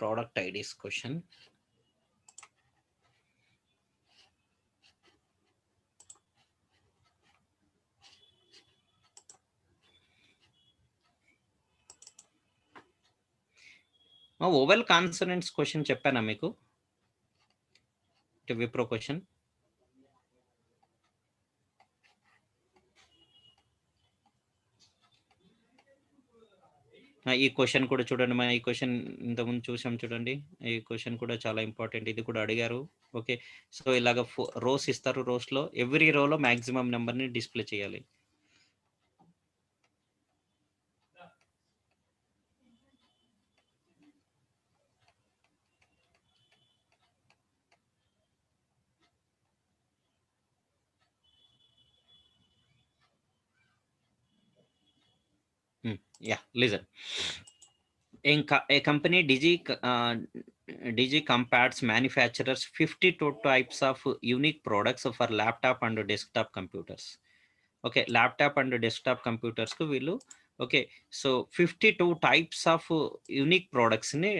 Product IDs question. Vowel consonants question చెప్పానా మీకు? Wipro question. ఈ question కూడా చూడండి, మనం ఈ క్వశ్చన్ ఇంతకుముందు చూసాం చూడండి. ఈ క్వశ్చన్ కూడా చాలా ఇంపార్టెంట్, ఇది కూడా అడిగారు. ఓకే, సో ఇలాగ రోస్ ఇస్తారు, రోస్ లో ఎవ్రీ రోలో మాక్సిమం నెంబర్ ని డిస్ప్లే చేయాలి. Yeah, listen. A company Digi compares manufacturers 52 types of unique products for laptop and desktop computers. Okay, laptop and desktop computers ku వీళ్ళు okay, so 52 types of unique products ని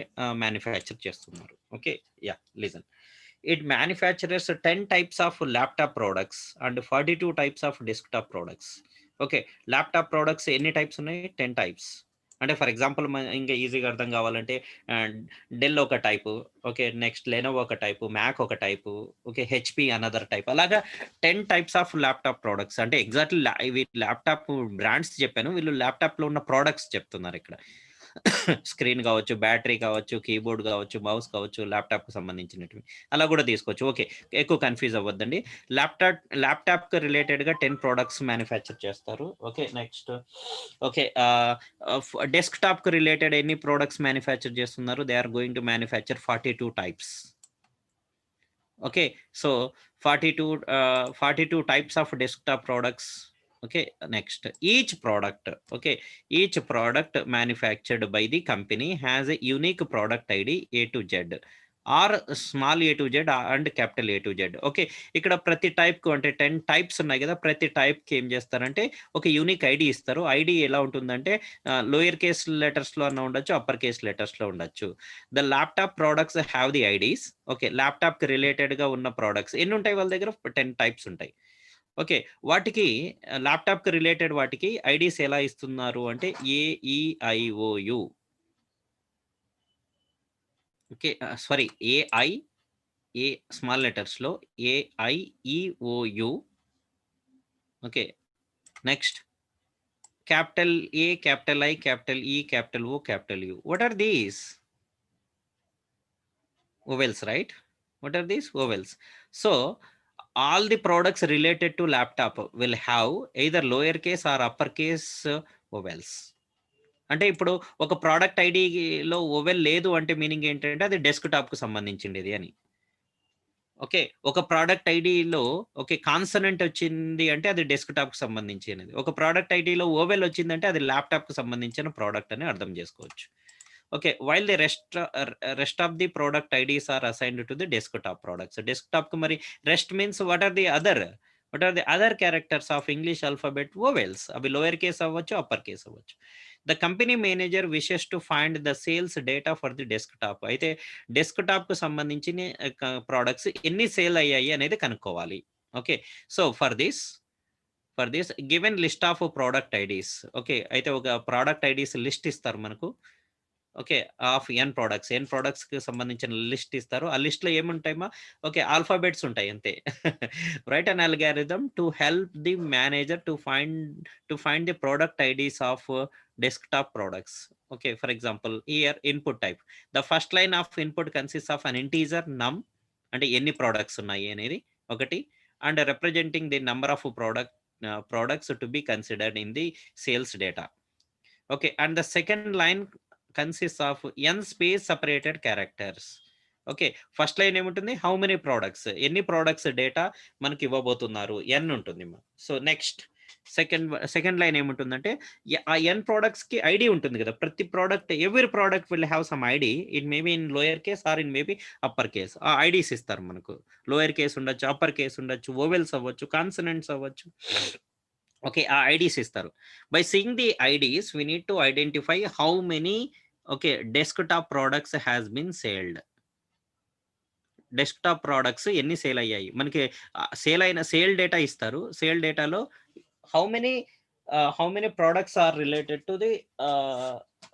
manufacture చేస్తున్నారు. Okay, yeah listen. It manufactures 10 types of laptop products and 42 types of desktop products. Okay, laptop products ఎన్ని types ఉన్నాయి? 10 types. అంటే for example ఇంకా ఈజీగా అర్థం కావాలంటే డెల్ ఒక టైపు, ఓకే, నెక్స్ట్ లెనోవో ఒక టైపు, మ్యాక్ ఒక type, okay, HP another type, అలాగా 10 టైప్స్ ఆఫ్ ల్యాప్టాప్ ప్రోడక్ట్స్. అంటే ఎగ్జాక్ట్లీ ఇవి ల్యాప్టాప్ బ్రాండ్స్ చెప్పాను, వీళ్ళు ల్యాప్టాప్లో ఉన్న ప్రోడక్ట్స్ చెప్తున్నారు ఇక్కడ. స్క్రీన్ కావచ్చు, బ్యాటరీ కావచ్చు, కీబోర్డ్ కావచ్చు, మౌస్ కావచ్చు, ల్యాప్టాప్కి సంబంధించినవి అలా కూడా తీసుకోవచ్చు. ఓకే, ఎక్కువ కన్ఫ్యూజ్ అవ్వద్దండి. ల్యాప్టాప్కి రిలేటెడ్గా 10 ప్రోడక్ట్స్ మ్యానుఫ్యాక్చర్ చేస్తారు. ఓకే, నెక్స్ట్ ఓకే, డెస్క్టాప్కి రిలేటెడ్ ఎన్ని ప్రోడక్ట్స్ మ్యానుఫ్యాక్చర్ చేస్తున్నారు? They are going to manufacture 42 types. Okay, so 42 types of desktop products. Okay, next, each product manufactured by the company has a unique product ID A to Z, or small A to Z and capital A to Z. Okay, ఇక్కడ ప్రతి టైప్కు అంటే 10 types ఉన్నాయి కదా, ప్రతి టైప్కి ఏం చేస్తారంటే ఒక unique ID ఇస్తారు. ఐడి ఎలా ఉంటుందంటే లోయర్ కేస్ లెటర్స్లో అన్న ఉండొచ్చు, అప్పర్ కేస్ లెటర్స్లో ఉండొచ్చు. The laptop products have the IDs. Okay, ల్యాప్టాప్కి రిలేటెడ్గా ఉన్న ప్రోడక్ట్స్ ఎన్ని ఉంటాయి వాళ్ళ దగ్గర? 10 టైప్స్ ఉంటాయి. ఓకే, వాటికి ల్యాప్టాప్కి రిలేటెడ్ వాటికి ఐడీస్ ఎలా ఇస్తున్నారు అంటే a e i o u. Okay, sorry, a small లెటర్స్లో a i e o u. Okay, next capital A, capital I, capital E, capital O, capital U. What are these? Vowels, right? What are these? Vowels. So all the products related to laptop will have either lowercase or uppercase vowels. అంటే ఇప్పుడు ఒక product ఐడిలో oval లేదు అంటే meaning ఏంటంటే అది డెస్క్టాప్కు సంబంధించింది అని. Okay, ఒక ప్రోడక్ట్ ఐడిలో ఓకే కాన్సనెంట్ వచ్చింది అంటే అది డెస్క్టాప్కి సంబంధించినది. ఒక ప్రోడక్ట్ ఐడిలో ఓవెల్ వచ్చిందంటే అది ల్యాప్టాప్కి సంబంధించిన ప్రోడక్ట్ అని అర్థం చేసుకోవచ్చు. Okay, while the rest of the product IDs are assigned to the desktop products. So desktop ku mari rest means what are the other characters of English alphabet vowels? Abhi lower case avvachu, upper case avvachu. The company manager wishes to find the sales data for the desktop. అయితే desktop కు సంబంధించిన products ఎన్ని sale అయ్యాయి అనేది కనుక్కోవాలి. Okay, so for this given list of product IDs. Okay, అయితే ఒక product IDs list ఇస్తారు మనకు. ఓకే, ఆఫ్ ఎన్ ప్రోడక్ట్స్కి సంబంధించిన లిస్ట్ ఇస్తారు. ఆ లిస్ట్లో ఏముంటాయమ్మా? ఓకే, ఆల్ఫాబెట్స్ ఉంటాయి అంతే. Write an algorithm to help the manager to find the product IDs of desktop products. Okay, for example here input type. The first line of input consist of an integer నమ్, అంటే ఎన్ని products ఉన్నాయి అనేది ఒకటి, and representing the number of products to be considered in the sales data. Okay, and the second line consists of n space separated characters. Okay. First line ఏముంటుంది? How many products, ఎన్ని products data మనకి ఇవ్వబోతున్నారు, ఎన్ ఉంటుంది. So next second line ఏముంటుందంటే ఆ ఎన్ ప్రొడక్ట్స్‌కి ID ఉంటుంది కదా! ప్రతి product every product will have some ID. It may be in lower case or in maybe upper case. ఆ ఐడీస్ ఇస్తారు మనకు. లోయర్ కేస్ ఉండొచ్చు, అప్పర్ కేస్ ఉండొచ్చు, వోవెల్స్ అవ్వచ్చు, కాన్సనెంట్స్ అవ్వచ్చు. ఓకే. ఆ ఐడీస్ ఇస్తారు. By seeing the IDs we need to identify how many okay desktop products has been saled. Desktop products ఎన్ని సేల్ అయ్యాయి? మనకి సేల్ డేటా ఇస్తారు. సేల్ డేటాలో how many how many products are related to the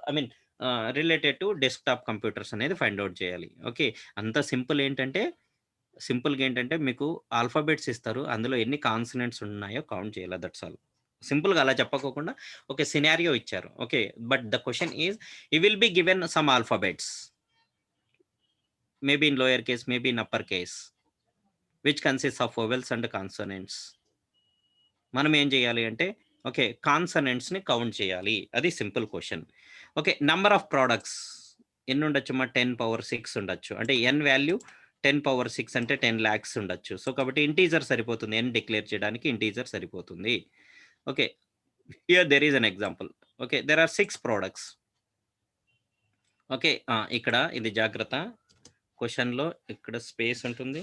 I mean related to desktop computers అనేది find out చేయాలి. Okay. అంత సింపుల్‌గా ఏంటంటే మీకు ఆల్ఫాబెట్స్ ఇస్తారు. అందులో ఎన్ని కాన్సనెంట్స్ ఉన్నాయో కౌంట్ చేయాలి. That's all. సింపుల్‌గా అలా చెప్పకోకుండా ఒక సినారియో ఇచ్చారు. Okay. But the question is you will be given some alphabets. Maybe in lower case, maybe in upper case. Which consists of vowels and consonants. మనం ఏం చేయాలి అంటే ఓకే కాన్సనెంట్స్ని కౌంట్ చేయాలి. అది simple question. Okay. Number of products ఎన్ని ఉండొచ్చు? మా 10⁶ ఉండొచ్చు. అంటే ఎన్ వాల్యూ 10⁶ అంటే 10 lakhs ఉండొచ్చు. సో కాబట్టి ఇంటీజర్ సరిపోతుంది. ఎన్ డిక్లేర్ చేయడానికి ఇంటీజర్ సరిపోతుంది. Okay. Here there is an example. Okay. There are 6 products. Okay. ఇక్కడ ఇది జాగ్రత్త. క్వశ్చన్‌లో ఇక్కడ స్పేస్ ఉంటుంది.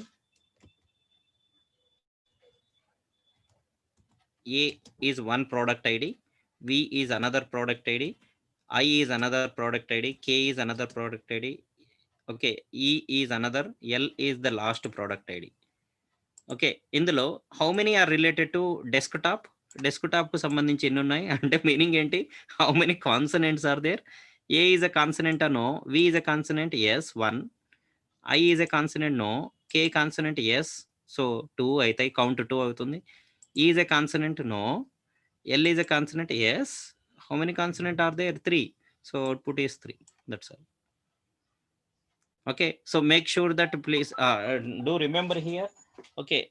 A is one product ID, V is another product ID, I is another product ID, K is another product ID, okay, E is another, L is the last product ID. Okay. ఇందులో how many are related to desktop? డెస్క్‌టాప్‌కు సంబంధించి ఎన్నున్నాయి? అంటే meaning ఏంటి? How many consonants are there? A is a కాన్సనెంటా? No. V is a consonant? Yes 1. I is a consonant? No. K consonant? Yes. So 2 అయితాయి. Count 2 అవుతుంది. E is a consonant? No. L is a consonant? Yes. How many consonant are there? 3. So output is 3. That's all. Okay. So make sure that please do remember here. Okay.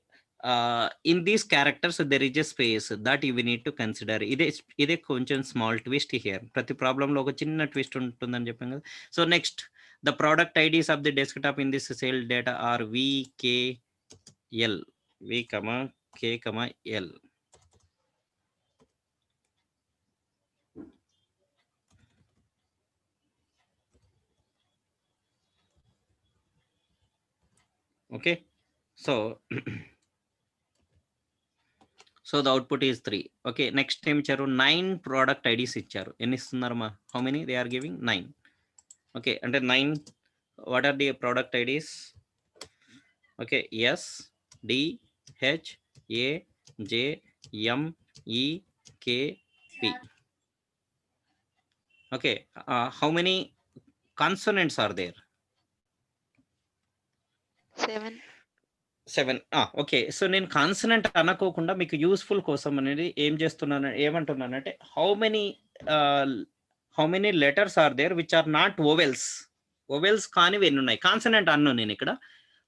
In these characters there is a space that you will need to consider. ఇదే కొంచెం small twist here. ప్రతి ప్రాబ్లంలో ఒక చిన్న twist ఉంటుందని చెప్పాం కదా. So next the product IDs of the desktop in this sale data are VKL. V, K, L. Okay. So so the output is 3. Okay. Next ఏమి ఇచ్చారు? 9 ప్రోడక్ట్ ఐడీస్ ఇచ్చారు. ఎన్ని ఇస్తున్నారమ్మా? How many they are giving? 9. Okay. అంటే 9 what are the product IDs? Okay. S, D, H, A, J, M, E, K, P. Okay. How many consonants are there? 7. Okay. So నేను consonant అనుకోకుండా మీకు useful కోసం అనేది ఏమంటున్నానంటే how many letters are there which are not vowels. Vowels కానివి ఎన్నున్నాయి? Consonant అన్నాను నేనిక్కడ.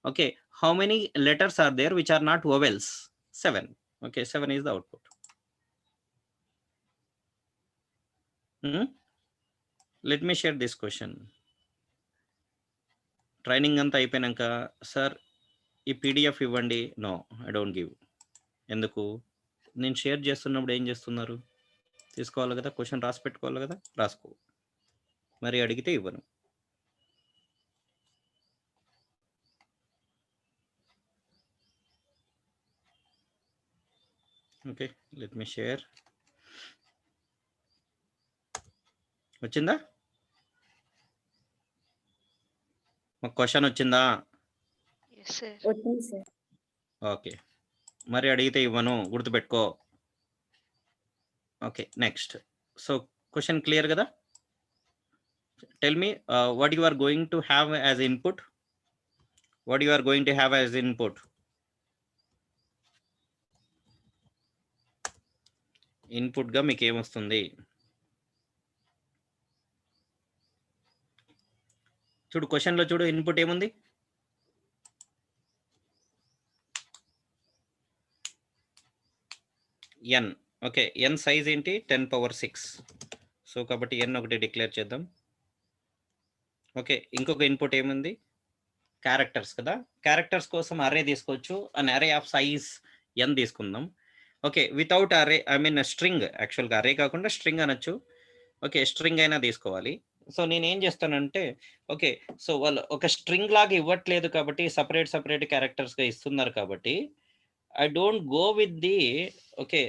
Okay. How many letters are there which are not vowels? 7. Okay. 7 is the output. Let me share this question. Training అంతా అయిపోయినాక sir ఈ PDF ఇవ్వండి. No, I don't give. ఎందుకు? నేను షేర్ చేస్తున్నప్పుడు ఏం చేస్తున్నారు? తీసుకోవాలి కదా. క్వశ్చన్ రాసి పెట్టుకోవాలి కదా. రాసుకో. మరి అడిగితే ఇవ్వను. ఓకే. Let me share. వచ్చిందా? మాకు క్వశ్చన్ వచ్చిందా? వచ్చింది సార్. ఓకే. మరి అడిగితే ఇవ్వను, గుర్తుపెట్టుకో. Okay. Next. So question clear కదా? Tell me what you are going to have as input? What you are going to have as input? ఇన్పుట్గా మీకు ఏమొస్తుంది? చూడు క్వశ్చన్లో చూడు ఇన్పుట్ ఏముంది? ఎన్. ఓకే. ఎన్ సైజ్ ఏంటి? 10⁶. సో కాబట్టి ఎన్ ఒకటి డిక్లేర్ చేద్దాం. ఓకే. ఇంకొక ఇన్పుట్ ఏముంది? క్యారెక్టర్స్ కదా, క్యారెక్టర్స్ కోసం అర్రే తీసుకోవచ్చు. అన్ అర్రే ఆఫ్ సైజ్ ఎన్ తీసుకుందాం. Okay, without array I mean string, యాక్చువల్గా అర్రే కాకుండా స్ట్రింగ్ అనొచ్చు. ఓకే, స్ట్రింగ్ అయినా తీసుకోవాలి. సో నేనేం చేస్తానంటే, ఓకే, సో వాళ్ళు ఒక స్ట్రింగ్ లాగా ఇవ్వట్లేదు కాబట్టి సపరేట్ క్యారెక్టర్స్గా ఇస్తున్నారు కాబట్టి I don't go with the okay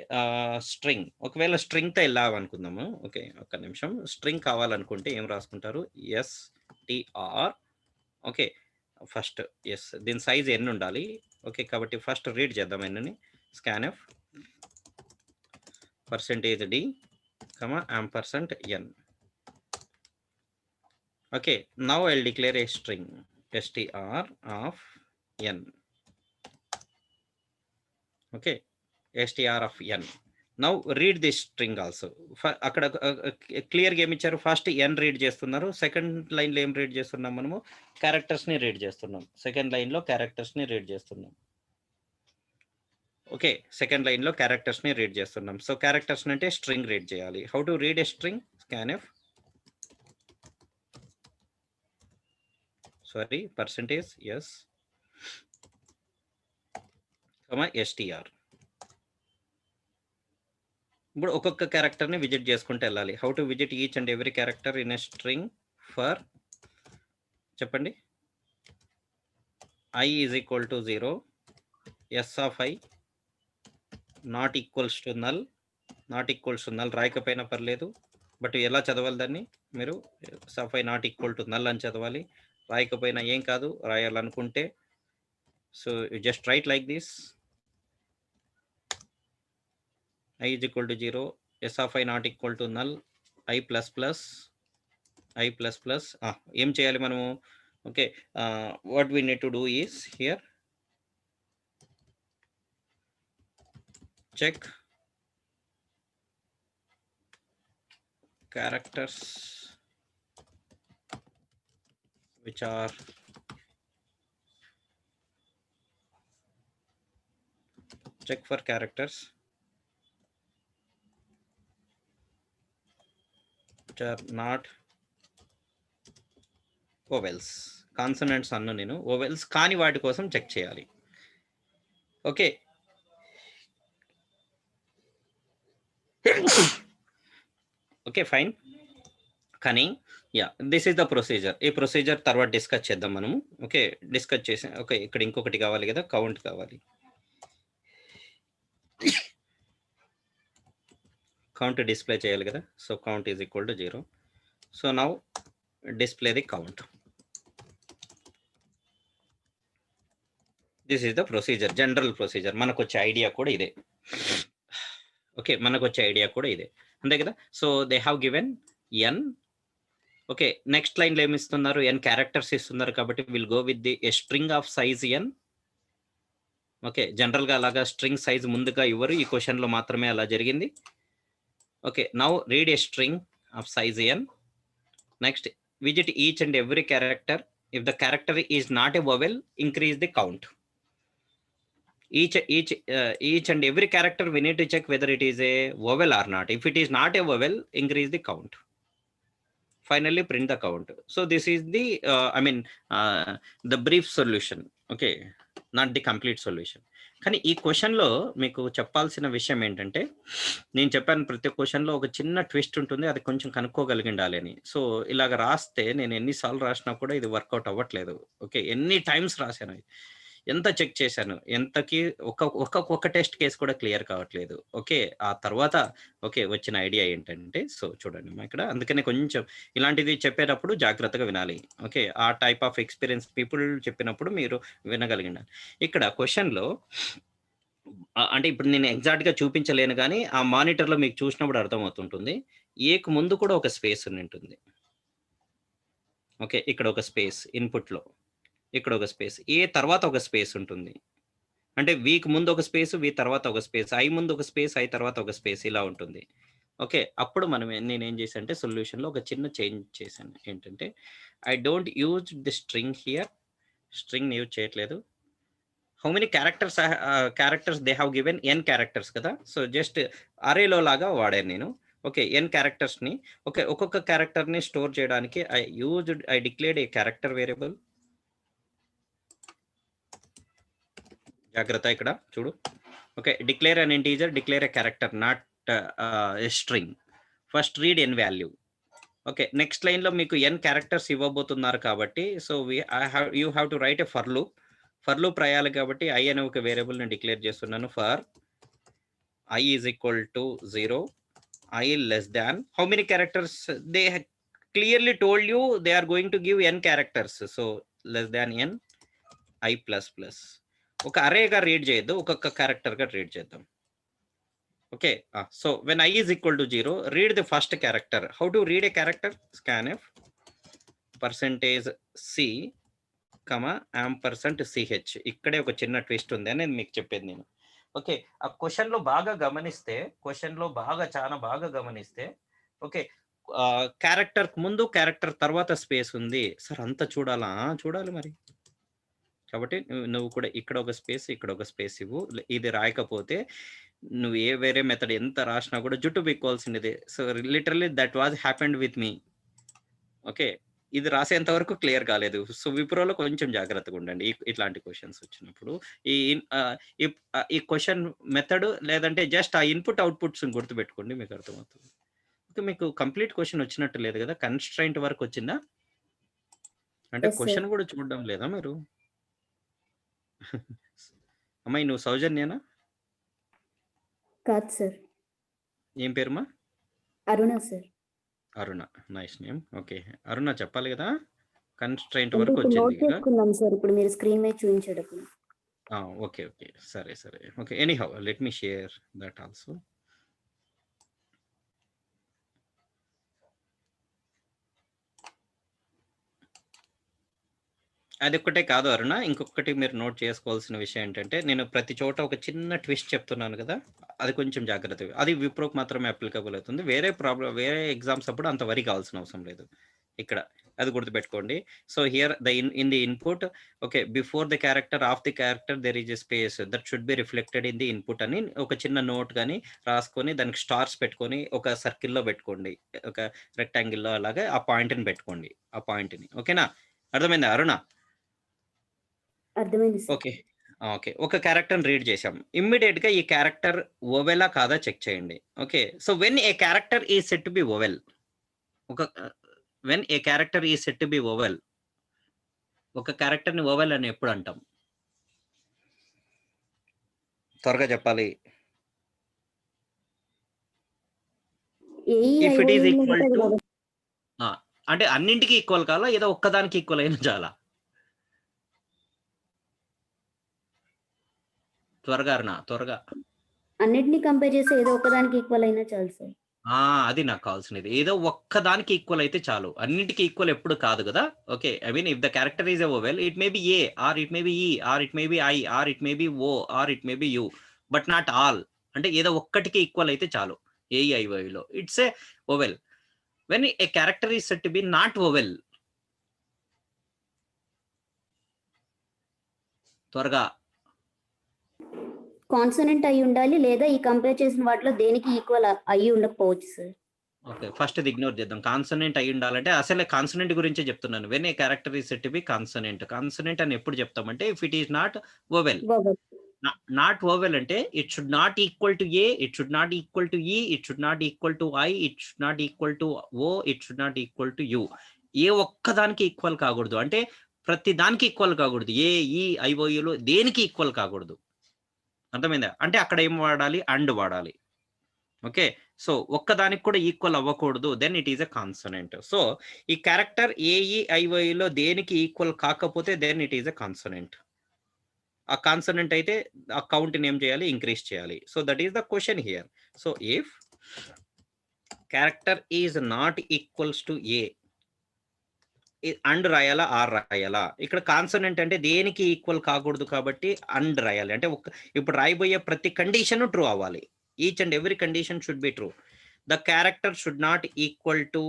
string. ఒకవేళ స్ట్రింగ్తో వెళ్ళామనుకుందాము. ఓకే, ఒక్క నిమిషం. స్ట్రింగ్ కావాలనుకుంటే ఏం రాసుకుంటారు, STR. ఓకే, ఫస్ట్ ఎస్, దీని సైజ్ ఎన్ని ఉండాలి. ఓకే, కాబట్టి ఫస్ట్ రీడ్ చేద్దాం ఎన్ని. Scanf %d, %n. Okay, now I'll declare a string str of n. Okay, str of n. Now read this string also. అక్కడ క్లియర్గా ఏమి ఇచ్చారు, ఫస్ట్ n రీడ్ చేస్తున్నారు, సెకండ్ లైన్లో ఏం రీడ్ చేస్తున్నాం మనము, క్యారెక్టర్స్ని రీడ్ చేస్తున్నాం. సెకండ్ లైన్లో క్యారెక్టర్స్ని రీడ్ చేస్తున్నాం. ఓకే, సెకండ్ లైన్లో క్యారెక్టర్స్ని రీడ్ చేస్తున్నాం. సో క్యారెక్టర్స్ అంటే స్ట్రింగ్ రీడ్ చేయాలి. How to read a string, scanf %s, str. ఇప్పుడు ఒక్కొక్క క్యారెక్టర్ని విజిట్ చేసుకుంటూ వెళ్ళాలి. How to visit each and every character in a string for, చెప్పండి, i = 0, s of i not equals to null. Not equals to null రాయకపోయినా పర్లేదు, but ఎలా చదవాలి దాన్ని మీరు, s of i not equal to null అని చదవాలి. రాయకపోయినా ఏం కాదు, రాయాలనుకుంటే. So you just write like this, i = 0, s of i not equal to null, i++, ఏం చేయాలి మనము. Okay, what we need to do is here check characters which are check for characters which are not vowels. Consonants అన్న నేను vowels కాని వాటి కోసం check చేయాలి. Okay, okay fine. కానీ yeah, this is the procedure. ఈ ప్రొసీజర్ తర్వాత discuss చేద్దాం మనము. ఓకే, డిస్కస్ చేసి, ఓకే ఇక్కడ ఇంకొకటి కావాలి కదా, కౌంట్ కావాలి. కౌంట్ డిస్ప్లే చేయాలి కదా. So count is equal to 0. So now display the count. This is the procedure, general procedure. మనకు వచ్చే ఐడియా కూడా ఇదే. ఓకే, మనకు వచ్చే ఐడియా కూడా ఇదే, అంతే కదా. So they have given n. Okay, next లైన్లో ఏమి ఇస్తున్నారు, n క్యారెక్టర్స్ ఇస్తున్నారు కాబట్టి will go with the string of size n. Okay, జనరల్గా అలాగా స్ట్రింగ్ సైజ్ ముందుగా ఇవ్వరు, ఈ క్వశ్చన్లో మాత్రమే అలా జరిగింది. Okay, now read a string of size n. Next visit each and every character. If the character is not a vowel, increase the count. each and every character we need to check whether it is a vowel or not. If it is not a vowel, increase the count. Finally print the count. So this is the the brief solution. Okay, not the complete solution. కానీ ఈ క్వశ్చన్లో మీకు చెప్పాల్సిన విషయం ఏంటంటే, నేను చెప్పాను ప్రతి క్వశ్చన్లో ఒక చిన్న ట్విస్ట్ ఉంటుంది, అది కొంచెం కనుక్కోగలిగిండాలి అని. సో ఇలాగ రాస్తే నేను ఎన్నిసార్లు రాసినా కూడా ఇది వర్కౌట్ అవ్వట్లేదు. ఓకే, ఎన్ని టైమ్స్ రాశాను, ఎంత చెక్ చేశాను, ఎంతకి ఒక్క టెస్ట్ కేసు కూడా క్లియర్ కావట్లేదు. ఓకే, ఆ తర్వాత ఓకే వచ్చిన ఐడియా ఏంటంటే, సో చూడండి ఇక్కడ, అందుకనే కొంచెం ఇలాంటిది చెప్పేటప్పుడు జాగ్రత్తగా వినాలి. ఓకే, ఆ టైప్ ఆఫ్ ఎక్స్పీరియన్స్ పీపుల్ చెప్పినప్పుడు మీరు వినగలిగినారు. ఇక్కడ క్వశ్చన్లో అంటే ఇప్పుడు నేను ఎగ్జాక్ట్గా చూపించలేను, కానీ ఆ మానిటర్లో మీకు చూసినప్పుడు అర్థమవుతుంటుంది. ఏకు ముందు కూడా ఒక స్పేస్ ఉంటుంది. ఓకే, ఇక్కడ ఒక స్పేస్ ఇన్పుట్లో, ఇక్కడ ఒక స్పేస్, ఏ తర్వాత ఒక స్పేస్ ఉంటుంది. అంటే వీక్ ముందు ఒక స్పేస్, వీ తర్వాత ఒక స్పేస్, ఐ ముందు ఒక స్పేస్, ఐ తర్వాత ఒక స్పేస్, ఇలా ఉంటుంది. ఓకే, అప్పుడు నేనేం చేశాను అంటే సొల్యూషన్లో ఒక చిన్న చేంజ్ చేశాను. ఏంటంటే I don't use the string here, string use చేయట్లేదు. How many characters they have given n characters కదా. సో జస్ట్ అరేలో లాగా వాడాను నేను. ఓకే, n క్యారెక్టర్స్ని, ఓకే ఒక్కొక్క క్యారెక్టర్ని స్టోర్ చేయడానికి I declared a character variable. జాగ్రత్త ఇక్కడ చూడు. Okay, declare an integer, declare a character, not a string. First read N value. Okay, next line లో మీకు ఎన్ క్యారెక్టర్స్ ఇవ్వబోతున్నారు కాబట్టి so you have to write a for loop. For loop రాయాలి కాబట్టి I అనే ఒక వేరియబుల్ ని declare చేస్తున్నాను. For I is equal to 0, I less than how many characters they clearly told you they are going to give N characters. So less than N I plus plus. ఒక అరేగా read చేయొద్దు, ఒక్కొక్క character గా read చేద్దాం. Okay, so when I is equal to 0, read the first character. How to read a character? Scanf %C, %ch. ఇక్కడే ఒక చిన్న twist ఉంది అని మీకు చెప్పేది నేను. ఓకే, ఆ క్వశ్చన్ లో బాగా గమనిస్తే, చాలా బాగా గమనిస్తే, ఓకే, క్యారెక్టర్ ముందు క్యారెక్టర్ తర్వాత స్పేస్ ఉంది సార్, అంత చూడాలా? చూడాలి మరి. కాబట్టి నువ్వు కూడా ఇక్కడ ఒక స్పేస్, ఇక్కడ ఒక స్పేస్ ఇవ్వు. ఇది రాయకపోతే నువ్వు ఏ వేరే మెథడ్ ఎంత రాసినా కూడా జుట్టు బిక్కోవాల్సిందే. So literally that was happened with me. Okay, ఇది రాసేంత వరకు క్లియర్ కాలేదు. సో విప్రోలో కొంచెం జాగ్రత్తగా ఉండండి ఇట్లాంటి క్వశ్చన్స్ వచ్చినప్పుడు. ఈ క్వశ్చన్ మెథడ్ లేదంటే జస్ట్ ఆ ఇన్పుట్ అవుట్పుట్స్ గుర్తుపెట్టుకోండి, మీకు అర్థమవుతుంది. ఓకే, మీకు కంప్లీట్ క్వశ్చన్ వచ్చినట్టు లేదు కదా, కన్స్ట్రైంట్ వరకు వచ్చిందా? అంటే క్వశ్చన్ కూడా చూడడం లేదా మీరు? అమ్మాయి నువ్వు సౌజన్యనా? కాదు సార్. ఏం పేరుమా? అరుణ సార్. అరుణ, నైస్ నేమ్. ఓకే, అరుణ చెప్పాలి కదా, కన్స్ట్రైంట్ అంటే వరకు ఇప్పుడు నోట్ వచ్చింది కదా. చేసుకున్నాం సార్, ఇప్పుడు మీరు స్క్రీన్ మీద చూపించేటప్పుడు. ఓకే ఓకే, సరే సరే. Okay, anyhow let me share that also. అది ఒక్కటే కాదు అరుణ, ఇంకొకటి మీరు నోట్ చేసుకోవాల్సిన విషయం ఏంటంటే, నేను ప్రతి చోట ఒక చిన్న ట్విస్ట్ చెప్తున్నాను కదా, అది కొంచెం జాగ్రత్త. అది విప్రోకి మాత్రమే అప్లికబుల్ అవుతుంది, వేరే ఎగ్జామ్స్ అప్పుడు అంత వరి కావాల్సిన అవసరం లేదు. ఇక్కడ అది గుర్తుపెట్టుకోండి. So here in the input, okay, before the character of the character there is a space that should be reflected in the input అని ఒక చిన్న నోట్ కానీ రాసుకొని దానికి స్టార్స్ పెట్టుకొని ఒక సర్కిల్లో పెట్టుకోండి, ఒక రెక్టాంగిల్లో అలాగే ఆ పాయింట్ని పెట్టుకోండి, ఆ పాయింట్ని. ఓకేనా, అర్థమైందా అరుణ? అర్థమైంది సార్. ఓకే ఓకే, ఒక క్యారెక్టర్ రీడ్ చేసాం, ఇమ్మీడియట్ గా ఈ క్యారెక్టర్ ఓవెలా కాదా చెక్ చేయండి. Okay, so when a character is set to be vowel, when a character is set to be vowel, ఒక క్యారెక్టర్ ని ఓవెల్ అని ఎప్పుడు అంటాం? త్వరగా చెప్పాలి. If it is equal to, అంటే అన్నింటికి ఈక్వల్ కావాలా, ఏదో ఒక్కదానికి ఈక్వల్ అయినా చాలా? త్వరగా అరుణ, త్వరగా. అన్నిటిని కంపేర్ చేస్తే ఏదో ఒకదానికి ఈక్వల్ అయినా చాలు సార్. అది నాకు కావాల్సినది, ఏదో ఒక్కదానికి ఈక్వల్ అయితే చాలు, అన్నింటికి ఈక్వల్ ఎప్పుడు కాదు కదా. Okay, I mean if the character is a vowel, it may be A, or it may be E, or it may be I, or it may be O, or it may be U, but not all. అంటే ఏదో ఒక్కటికి equal అయితే చాలు ఏఈఐఓలో, it's a vowel. When a character is set to be not vowel, త్వరగా. Consonant అయి ఉండాలి, లేదా ఈ కంపేర్ చేసిన వాటిలో దేనికి ఈక్వల్ అయ్యి ఉండకపోవచ్చు సార్. ఓకే, ఫస్ట్ ఇది ఇగ్నోర్ చేద్దాం. కాన్సనెంట్ అయి ఉండాలంటే అసలే కాన్సనెంట్ గురించే చెప్తున్నాను. When a character is set to be consonant, consonant అని ఎప్పుడు చెప్తామంటే if it is not vowel. Not vowel అంటే it should not equal to A, it should not equal to E, it should not equal to I, it should not equal to O, it should not equal to U. ఏ ఒక్కదానికి equal కాకూడదు, అంటే ప్రతి దానికి equal కాకూడదు, ఏ ఈ ఐఓయులో దేనికి equal కాకూడదు. అర్థమైందా? అంటే అక్కడ ఏం వాడాలి, అండ్ వాడాలి. ఓకే, సో ఒక్కదానికి కూడా ఈక్వల్ అవ్వకూడదు, then it is a consonant. So ఈ క్యారెక్టర్ ఏఈఐఓలో దేనికి ఈక్వల్ కాకపోతే then it is a consonant. ఆ కాన్సనెంట్ అయితే ఆ కౌంట్ ఏం చేయాలి, ఇంక్రీజ్ చేయాలి. So that is the question here. So if character is not equals to A, and రాయాలా ఆర్ రాయాలా? ఇక్కడ కాన్సనెంట్ అంటే దేనికి ఈక్వల్ కాకూడదు కాబట్టి అండ్ రాయాలి. అంటే ఇప్పుడు రాయబోయే ప్రతి కండిషన్ ట్రూ అవ్వాలి. Each and every condition should be true. The character should not equal to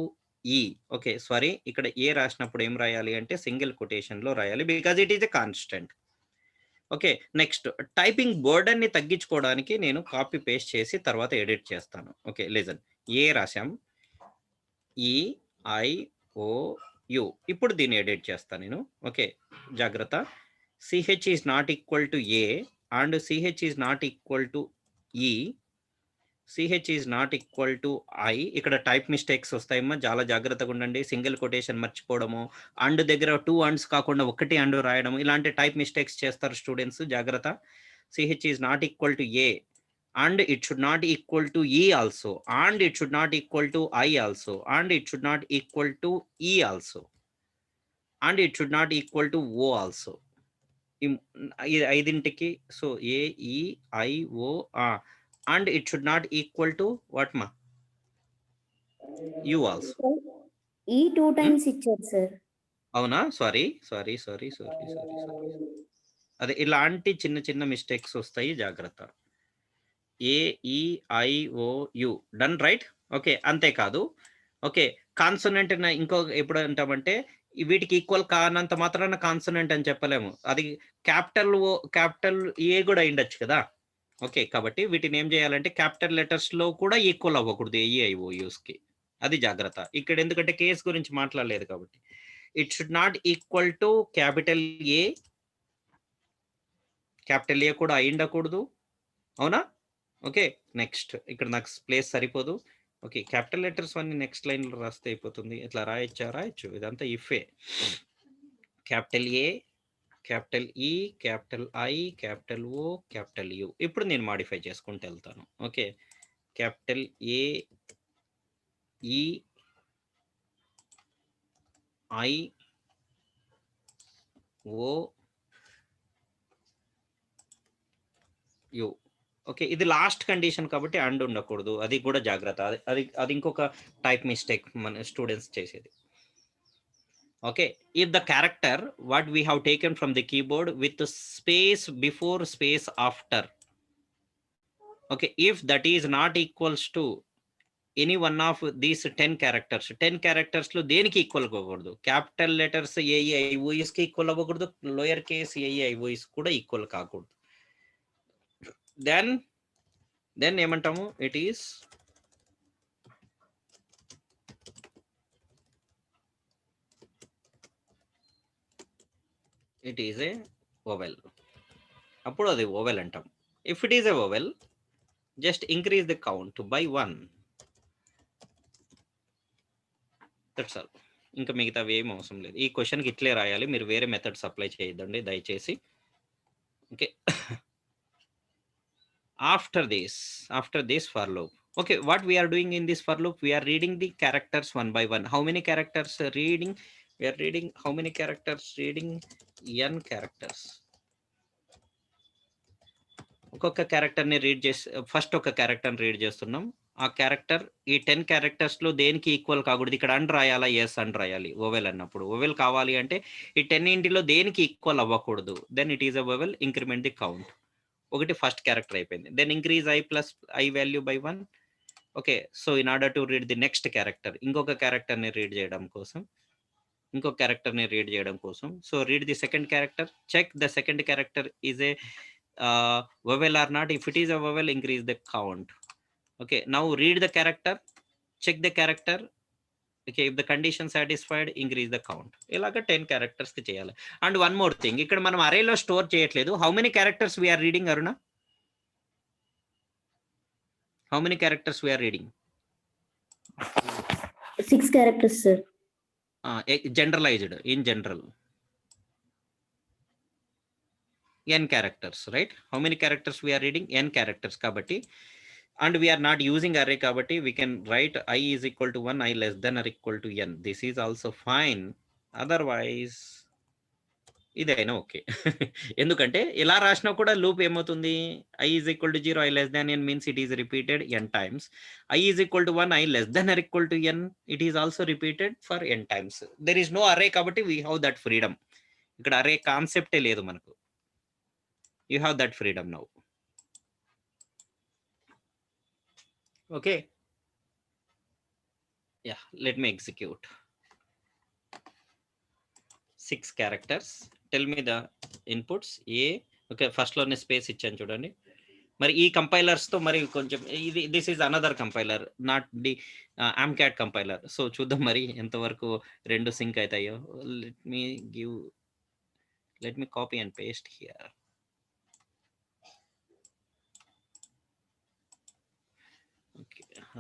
ఈ. ఓకే, సారీ, ఇక్కడ ఏ రాసినప్పుడు ఏం రాయాలి అంటే సింగిల్ కొటేషన్ లో రాయాలి, because it is a constant. Okay, next typing burden ని తగ్గించుకోవడానికి నేను కాపీ పేస్ట్ చేసి తర్వాత ఎడిట్ చేస్తాను. ఓకే, లిజన్, ఏ రాశాం, ఈ ఐ ఓ యు, ఇప్పుడు దీన్ని ఎడిట్ చేస్తాను నేను. ఓకే, జాగ్రత్త, CH is not equal to A, and ch is not equal to e, ch is not equal to I. ఇక్కడ టైప్ మిస్టేక్స్ వస్తాయమ్మా, చాలా జాగ్రత్తగా ఉండండి. సింగిల్ కొటేషన్ మర్చిపోవడము, అండ్ దగ్గర 2 అండ్స్ కాకుండా ఒకటి అండ్ రాయడం, ఇలాంటి టైప్ మిస్టేక్స్ చేస్తారు స్టూడెంట్స్, జాగ్రత్త. ch is not equal to a, and it should not equal to e also, and it should not equal to I also, and it should not equal to e also, and it should not equal to o also. ఇది ఐదింటికి. So A E I O, and it should not equal to what ma? U also. ఈ 2 times ఇచ్చారు sir. అవునా? Sorry. అదే ఇలాంటి చిన్న చిన్న mistakes వస్తాయి, జాగ్రత్త. A E I O U, done right. Okay, అంతేకాదు. ఓకే, కాన్సోనెంట్ ఇంకో ఎప్పుడు అంటామంటే వీటికి ఈక్వల్ కానంత మాత్రాన కాన్సోనెంట్ అని చెప్పలేము. అది క్యాపిటల్ ఓ క్యాపిటల్ ఏ కూడా అయిండొచ్చు కదా. ఓకే, కాబట్టి వీటిని ఏం చేయాలంటే క్యాపిటల్ లెటర్స్ లో కూడా ఈక్వల్ అవ్వకూడదు ఏఐఓయూస్ కి. అది జాగ్రత్త. ఇక్కడ ఎందుకంటే కేస్ గురించి మాట్లాడలేదు కాబట్టి. It should not equal to capital A, capital ఏ కూడా అయిండకూడదు. అవునా? ఓకే, నెక్స్ట్ ఇక్కడ నాకు ప్లేస్ సరిపోదు. ఓకే, క్యాపిటల్ లెటర్స్ అన్ని నెక్స్ట్ లైన్ లో రాస్తే అయిపోతుంది. ఇట్లా రాయొచ్చు. ఇదంతా ఇఫే. Capital A, capital E, capital I, capital O, capital you. ఇప్పుడు నేను మాడిఫై చేసుకుంటూ వెళ్తాను. Okay, capital A, E, I, O, you. Okay, ఇది లాస్ట్ కండిషన్ కాబట్టి అండ్ ఉండకూడదు. అది కూడా జాగ్రత్త. అది ఇంకొక టైప్ మిస్టేక్ మన స్టూడెంట్స్ చేసేది. Okay, if the character what we have taken from the keyboard with the space before, space after, okay, if that is not equals to any one of these 10 characters లో దేనికి equal అవ్వకూడదు. Capital letters ఏఐఓఎస్ కి equal అవ్వకూడదు, lower case ఏఐఓఎస్ కూడా equal కాకూడదు. Then ఏమంటాము, it is A vowel. అప్పుడు అది వోవెల్ అంటాం. If it is a vowel, just increase the count by 1. That's all. ఇంకా మిగతావి ఏం అవసరం లేదు. ఈ క్వశ్చన్కి ఇట్లే రాయాలి, మీరు వేరే మెథడ్స్ అప్లై చేయొద్దండి దయచేసి. Okay, after this for loop. Okay, what we are doing in this for loop, we are reading the characters 1 by 1. How many characters reading? We are reading how many characters? Reading n characters. ఒక్కొక్క క్యారెక్టర్ని read చేసి first ఒక క్యారెక్టర్ని read చేస్తున్నాం. ఆ character ఈ 10 characters లో దేనికి ఈక్వల్ కాకూడదు. ఇక్కడ అండ్ రాయాలా? ఎస్ అండ్ రాయాలి. ఓవెల్ అన్నప్పుడు ఓవెల్ కావాలి అంటే ఈ 10 ఇంటిలో దేనికి ఈక్వల్ అవ్వకూడదు. Then it is a vowel. Increment the count. ఒకటి ఫస్ట్ క్యారెక్టర్ అయిపోయింది. Then increase I plus I value by 1. Okay, so in order to read the next character, ఇంకొక క్యారెక్టర్ని రీడ్ చేయడం కోసం, so read the second character. Check the second character is a vowel or not. If it is a vowel, increase the count. Okay, now read the character, check the character. Okay, if the condition satisfied, increase the count. ఇలాగా 10 characters కి చేయాలి. And one more thing, ఇక్కడ మనం అరేలో store చేయట్లేదు. How many characters we are reading Aruna? How many characters we are reading? 6 characters sir. Generalized, in general, n characters, right? How many characters we are reading? n characters kabatti, and we are not using array kabatti we can write I is equal to 1, I less than or equal to n. This is also fine. Otherwise ఇదైనా okay. ఎందుకంటే ఇలా రాసినా కూడా loop ఏమవుతుంది, I is equal to 0, I less than n means it is repeated n times. I is equal to 1, I less than or equal to n, it is also repeated for n times. There is no array kabatti we have that freedom. ఇక్కడ array కాన్సెప్టే లేదు మనకు. You have that freedom now. Okay, yeah, let me execute. 6 characters. Tell me the inputs. A, okay, first లోనే space ఇచ్చాను చూడండి. మరి ఈ compilers తో మరి కొంచెం ఇది this is another compiler, not the AMCAT compiler. So చూద్దాం మరి ఎంతవరకు రెండు సింక్ అవుతాయో. Let me copy and paste here.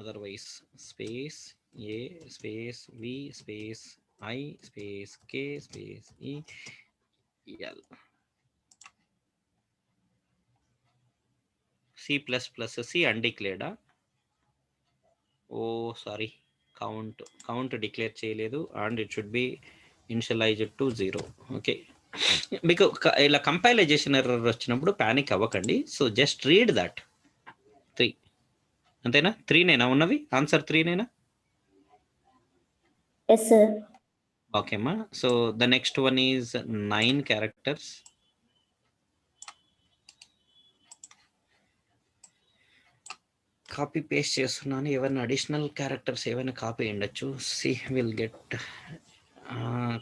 otherwise space a space v space I space k space e l c plus plus c undeclared. Oh sorry, count declare చేయలేదు and it should be initialized to 0. okay, మీకు ఇలా కంపైలైజేషన్ error వచ్చినప్పుడు panic అవ్వకండి. So just read that 3 అంతేనా? 3 నేనా ఉన్నవి? Answer 3 నేనా? Yes, sir. Okay అమ్మా. So the next one is 9 characters. Copy paste చేస్తున్నాను. ఏమైనా అడిషనల్ క్యారెక్టర్స్ ఏమైనా కాపీ ఉండొచ్చు. See will get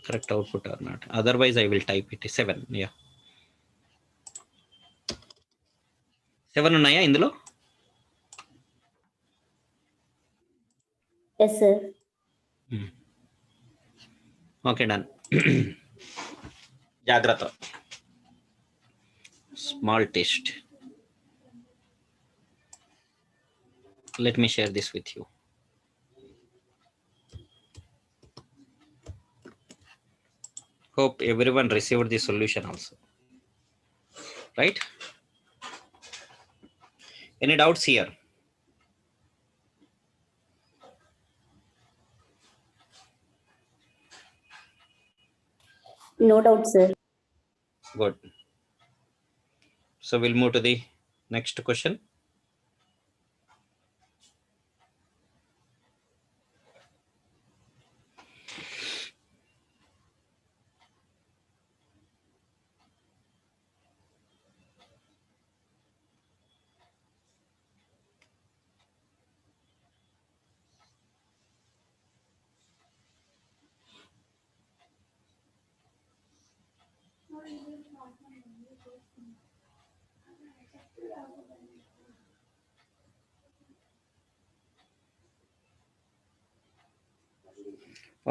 correct output or not, otherwise I will type it 7. Yeah 7 ఉన్నాయా ఇందులో? Yes, sir. Okay done. జాగ్రత్త. Small test. Let me share this with you. Hope everyone received the solution also. Right? Any doubts here? No doubt, sir. Good. So we'll move to the next question.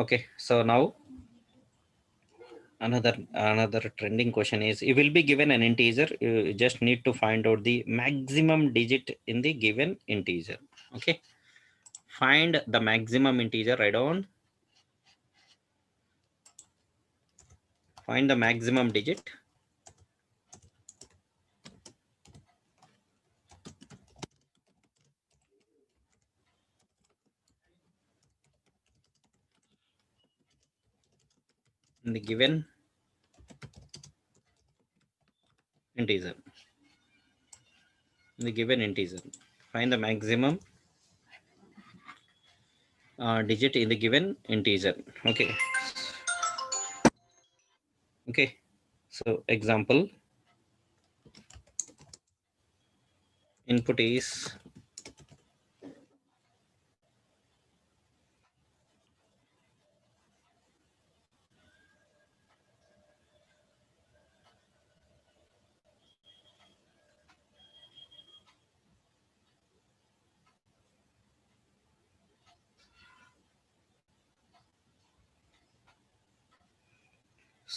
Okay, so now another trending question is, you will be given an integer, you just need to find out the maximum digit in the given integer. Okay, find the maximum integer. Write down, find the maximum digit. In the given integer. In the given integer, find the maximum digit in the given integer. Okay. Okay. So example, input is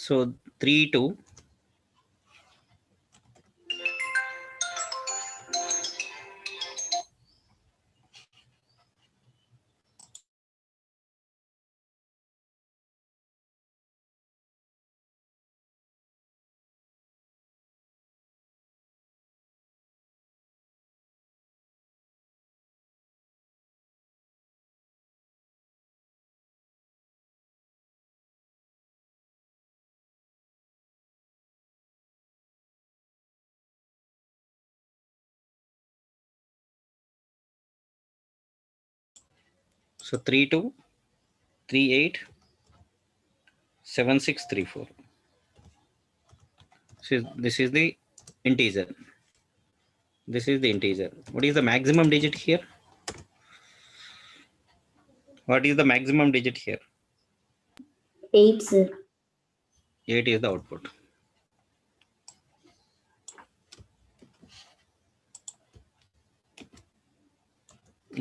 so 3 2. So 3 2 3 8 7 6 3 4. So this is the integer. This is the integer. What is the maximum digit here? What is the maximum digit here? 8, sir. 8 is the output.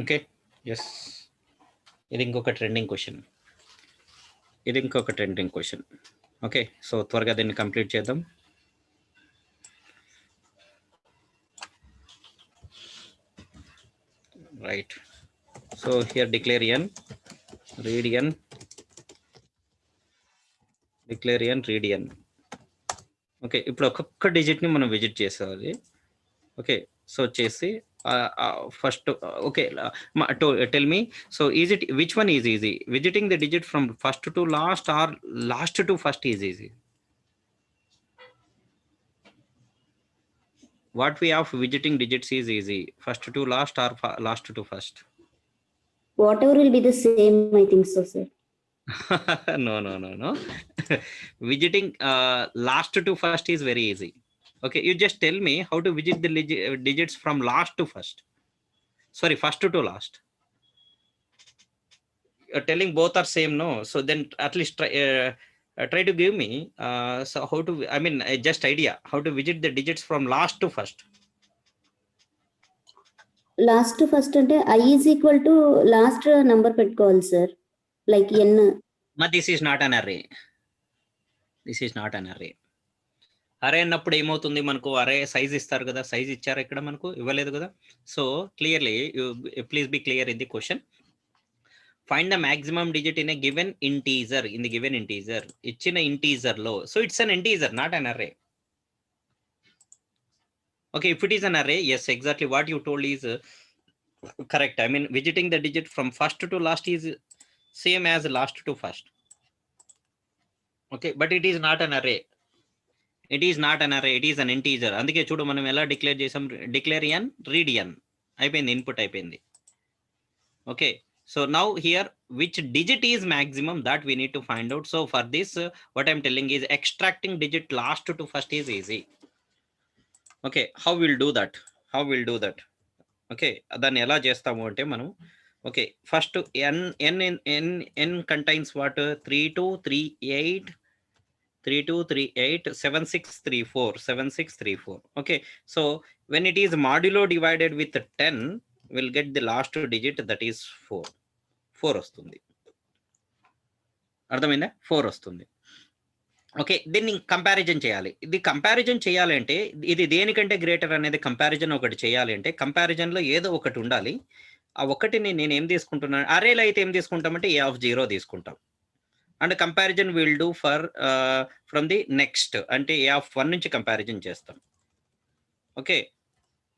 Okay. Yes. ఇది ఇంకొక trending question. Okay, so త్వరగా దీన్ని complete చేద్దాం. Right. So here declare n, read n, declare n, read n. Okay, ఇప్పుడు ఒక్కొక్క డిజిట్ని మనం visit చేసేవాలి. ఓకే, సో చేసి first okay tell me, so is it which one is easy, visiting the digit from first to last or last to first is easy? What way of visiting digits is easy, first to last or last to first? Whatever will be the same, I think so, sir. No. Visiting last to first is very easy. Okay, you just tell me how to visit the digits from last to first. Sorry, first to last. You're telling both are same, no? So then at least try to give me so how to, I mean, just idea how to visit the digits from last to first. Last to first అంటే I is equal to last number పెట్టుకోవాలి sir, like n. But this is not an array. This is not an array. అరే అన్నప్పుడు ఏమవుతుంది, మనకు అరే size ఇస్తారు కదా, size ఇచ్చారు, ఇక్కడ మనకు ఇవ్వలేదు కదా. So clearly please be clear in the question. Find the maximum digit in a given integer, in the given integer, ఇచ్చిన ఇంటీజర్ లో. So it's an integer, not an అరే. Okay, if it is an array, yes, exactly what you told is correct. I mean, visiting the digit from first to last is same as last to first. Okay, but it is not an array. It is not an array, it is an integer. అందుకే చూడు మనం ఎలా declare చేసాం, declare n, read n, అయిపోయింది, input అయిపోయింది. Okay, so now here which digit is maximum, that we need to find out. So for this what I'm telling is extracting digit last to first is easy. Okay, how we'll do that, okay, దాన్ని ఎలా చేస్తాము అంటే మనం, okay, first n contains what, 3238 7634. Okay, so when it is modulo divided with 10, we'll get the last digit, that is 4 వస్తుంది. అర్థమైందా? 4 వస్తుంది. Okay, దీన్ని comparison చేయాలి. ఇది కంపారిజన్ చేయాలి అంటే ఇది దేనికంటే గ్రేటర్ అనేది కంపారిజన్ ఒకటి చేయాలి అంటే కంపారిజన్లో ఏదో ఒకటి ఉండాలి. ఆ ఒకటిని నేను ఏం తీసుకుంటున్నాను, అరేలో అయితే ఏం తీసుకుంటామంటే a0 తీసుకుంటాం. And comparison will do for from the next అంటే a1 నుంచి కంపారిజన్ చేస్తాం. ఓకే,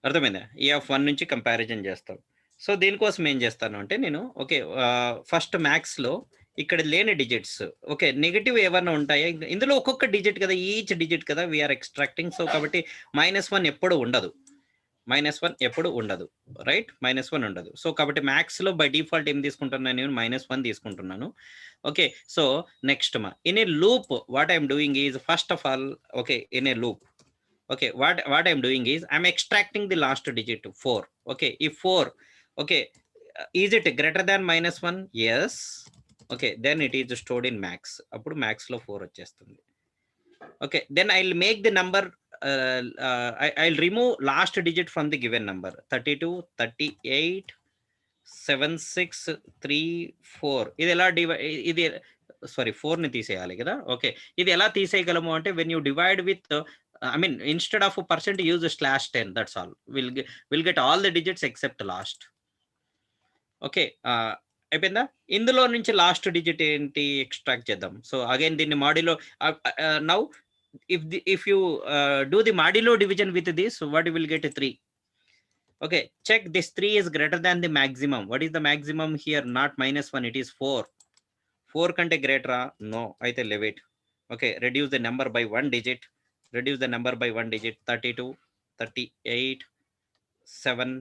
అర్థమైందా? a1 నుంచి కంపారిజన్ చేస్తాం. సో దీనికోసం ఏం చేస్తాను అంటే నేను, ఓకే, ఫస్ట్ మ్యాథ్స్లో ఇక్కడ లేని డిజిట్స్, ఓకే, నెగిటివ్ ఏమన్నా ఉంటాయా ఇందులో, ఒక్కొక్క డిజిట్ కదా, ఈచ్ డిజిట్ కదా వీఆర్ ఎక్స్ట్రాక్టింగ్. సో కాబట్టి -1 ఎప్పుడు ఉండదు, రైట్, -1 ఉండదు. సో కాబట్టి మ్యాథ్స్లో బై డిఫాల్ట్ ఏం తీసుకుంటున్నాను నేను, -1 తీసుకుంటున్నాను. Okay, so next in a loop what I'm doing is, first of all, okay, in a loop, okay, what I'm doing is I'm extracting the last digit 4. Okay, if 4, okay, is it greater than -1? Yes. Okay, then it is stored in max. Appudu max lo 4 vachestundi. Okay, then I'll make the number I'll remove last digit from the given number, 32 38 7634. ఇది ఎలా ఇది sorry 4 ని తీసేయాలి కదా. Okay, ఇది ఎలా తీసేయగలము అంటే when you divide with I mean, instead of a percent, use a /10. That's all. We'll get all the digits except last. Okay. అయిపోయిందా? ఇందులో నుంచి లాస్ట్ డిజిట్ ఏంటి ఎక్స్ట్రాక్ట్ చేద్దాం. సో అగైన్ దీన్ని modulo, now if you do the modulo division with this, what you will get 3. Okay, check this 3 is greater than the maximum. What is the maximum here? Not -1, it is 4. 4 కంటే greater? No, అయితే leave it. Okay, reduce the number by 1 digit. 32 38 7